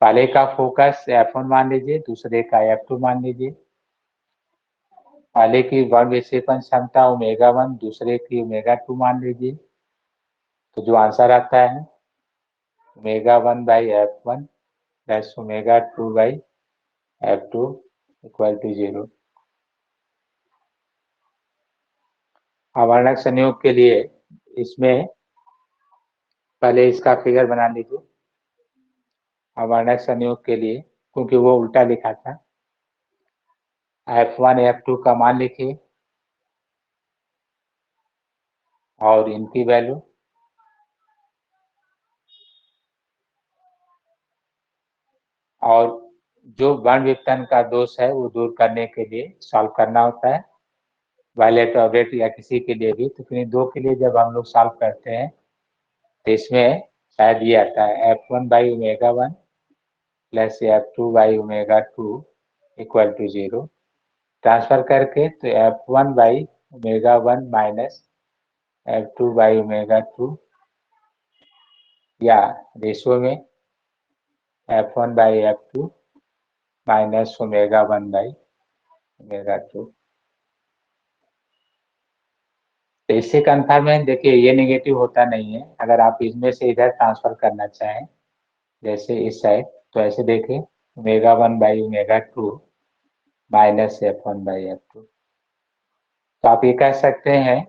पहले का फोकस F1 मान लीजिए, दूसरे का F2 मान लीजिए। पहले की बर्न विक्षेपण क्षमता ω1, दूसरे की ω2 मान लीजिए। तो जो आंसर आता है ω1/F1 plus ω2/F2 equal to 0। अवर्णक संयोग के लिए इसमें पहले इसका फिगर बना लीजिए। अवर्णक संयोग के लिए, क्योंकि वो उल्टा लिखा था, F1 F2 का मान लिखिए और इनकी वैल्यू, और जो बर्न विप्टन का दोष है वो दूर करने के लिए सॉल्व करना होता है, वायलेट ऑब्जेक्ट या किसी के लिए भी। तो फिर दो के लिए जब हम लोग सॉल्व करते हैं तो इसमें शायद ये आता है F1/ω1 plus F2/ω2 equal to 0। Transfer करके तो F1/ω1 माइनस F2/ω2, या रेशियो में F1/F2 माइनस ω1/ω2। तो इससे कन्फर्म है, देखिए ये नेगेटिव होता नहीं है। अगर आप इसमें से इधर ट्रांसफर करना चाहें, जैसे इस साइड, तो ऐसे देखें ω1/ω2 माइनस F1/F2। तो आप ये कह सकते हैं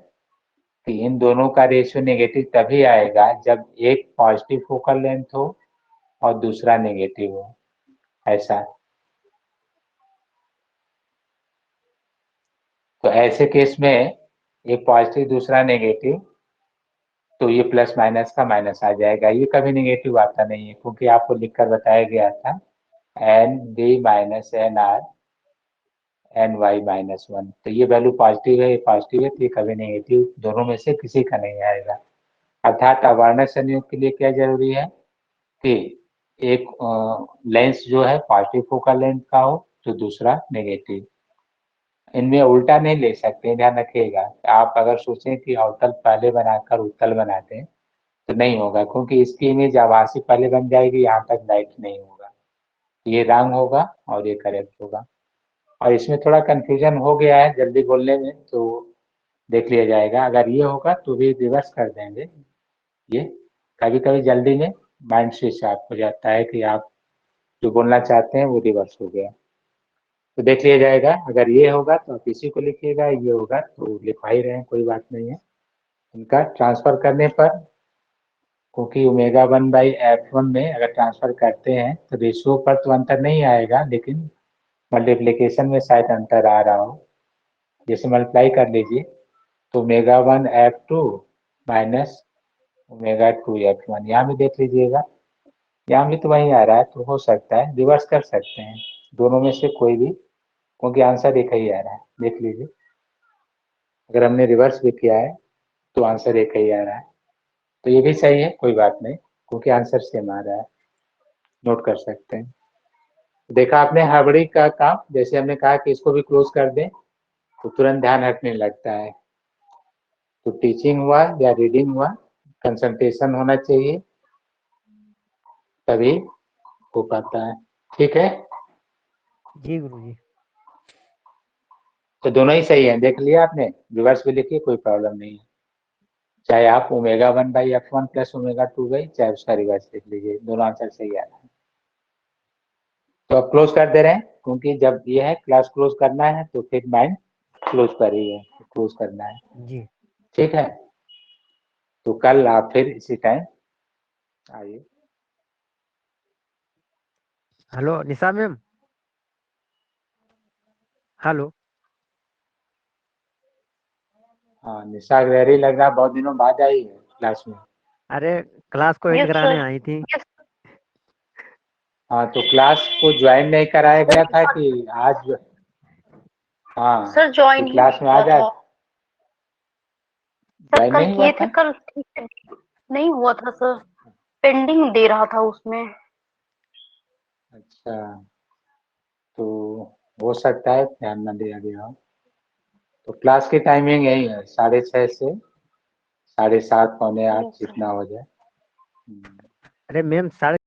कि इन दोनों का रेशियो नेगेटिव तभी आएगा जब एक पॉजिटिव फोकल लेंथ हो और दूसरा नेगेटिव हो, ऐसा। तो ऐसे केस में एक पॉजिटिव दूसरा नेगेटिव, तो ये प्लस माइनस का माइनस आ जाएगा, ये कभी नेगेटिव आता नहीं है, क्योंकि आपको लिखकर बताया गया था ND माइनस NR NY-1। तो ये वैल्यू पॉजिटिव है, ये पॉजिटिव है, तो ये कभी नेगेटिव दोनों में से किसी का नहीं आएगा। अर्थात अवर्णक संयोग के लिए क्या जरूरी है कि एक लेंस जो है पॉजिटिव फोकल लेंथ का हो, तो दूसरा नेगेटिव। इनमें उल्टा नहीं ले सकते, ध्यान रखिएगा। आप अगर सोचें कि अवतल पहले बनाकर उत्तल बना दें तो नहीं होगा, क्योंकि इसकी इमेज आभासी पहले बन जाएगी, यहाँ तक लाइट नहीं होगा। ये रंग होगा और ये करेक्ट होगा। और इसमें थोड़ा कंफ्यूजन हो गया है जल्दी बोलने में, तो देख लिया जाएगा। अगर ये होगा तो भी रिवर्स कर देंगे। ये कभी कभी जल्दी में माइंड स्विच ऑफ हो जाता है कि आप जो बोलना चाहते हैं वो रिवर्स हो गया। तो देख लिया जाएगा। अगर ये होगा तो आप इसी को लिखिएगा, ये होगा तो लिखवा ही रहे हैं, कोई बात नहीं है। इनका ट्रांसफर करने पर, क्योंकि ओमेगा 1/f1 में अगर ट्रांसफर करते हैं तो रेशियो पर तो अंतर नहीं आएगा, लेकिन मल्टीप्लिकेशन में शायद अंतर आ रहा हो। जैसे मल्टीप्लाई कर लीजिए तो omega 1f2 minus omega 2f1, यहाँ भी देख लीजिएगा, यहाँ भी तो वही आ रहा है, तो हो सकता है रिवर्स कर सकते हैं दोनों में से कोई भी, क्योंकि आंसर एक ही आ रहा है। देख लीजिए, अगर हमने रिवर्स भी किया है तो आंसर एक ही आ रहा है, तो ये भी सही है, कोई बात नहीं, क्योंकि आंसर सेम आ रहा है। नोट कर सकते हैं। देखा आपने हड़बड़ी का काम, जैसे हमने कहा कि इसको भी क्लोज कर दें तो तुरंत ध्यान हटने लगता है। तो टीचिंग हुआ या रीडिंग हुआ, कंसंट्रेशन होना चाहिए, तभी हो पाता है। ठीक है, जी गुरुजी। तो दोनों ही सही है, देख लिया आपने, रिवर्स भी लिखिए, कोई प्रॉब्लम नहीं है। चाहे आप ओमेगा 1/f1 प्लस ओमेगा 2 चाहे उसका रिवर्स लिख लीजिए, दोनों आंसर सही आ रहा है। तो अब क्लोज कर दे रहे हैं, क्योंकि जब ये है क्लास क्लोज करना है तो फिर माइंड क्लोज कर ही है, क्लोज करना है। जी ठीक है, तो कल आप फिर इसी टाइम आइए। हेलो निशा मैम। हेलो। हाँ, निशा गहरी लग रहा है, बहुत दिनों बाद आई है क्लास में। अरे क्लास को एंड यस कराने सर। आई थी। यस हाँ, तो क्लास को ज्वाइन नहीं कराया गया था कि आज? हाँ, सर, ज्वाइन कि ही क्लास नहीं में आ हुआ जाए। था सर। ज्वाइन कल नहीं हुआ किए थे, था? कल ठीक से नहीं हुआ था सर। पेंडिंग दे रहा था उसमें। अच्छा, तो हो सकता है ध्यान न दिया गया हो। तो क्लास की टाइमिंग यही है, 6:30 से 7:30 पौने 8, यस सर। जितना हो जाए। अरे मैम 7:30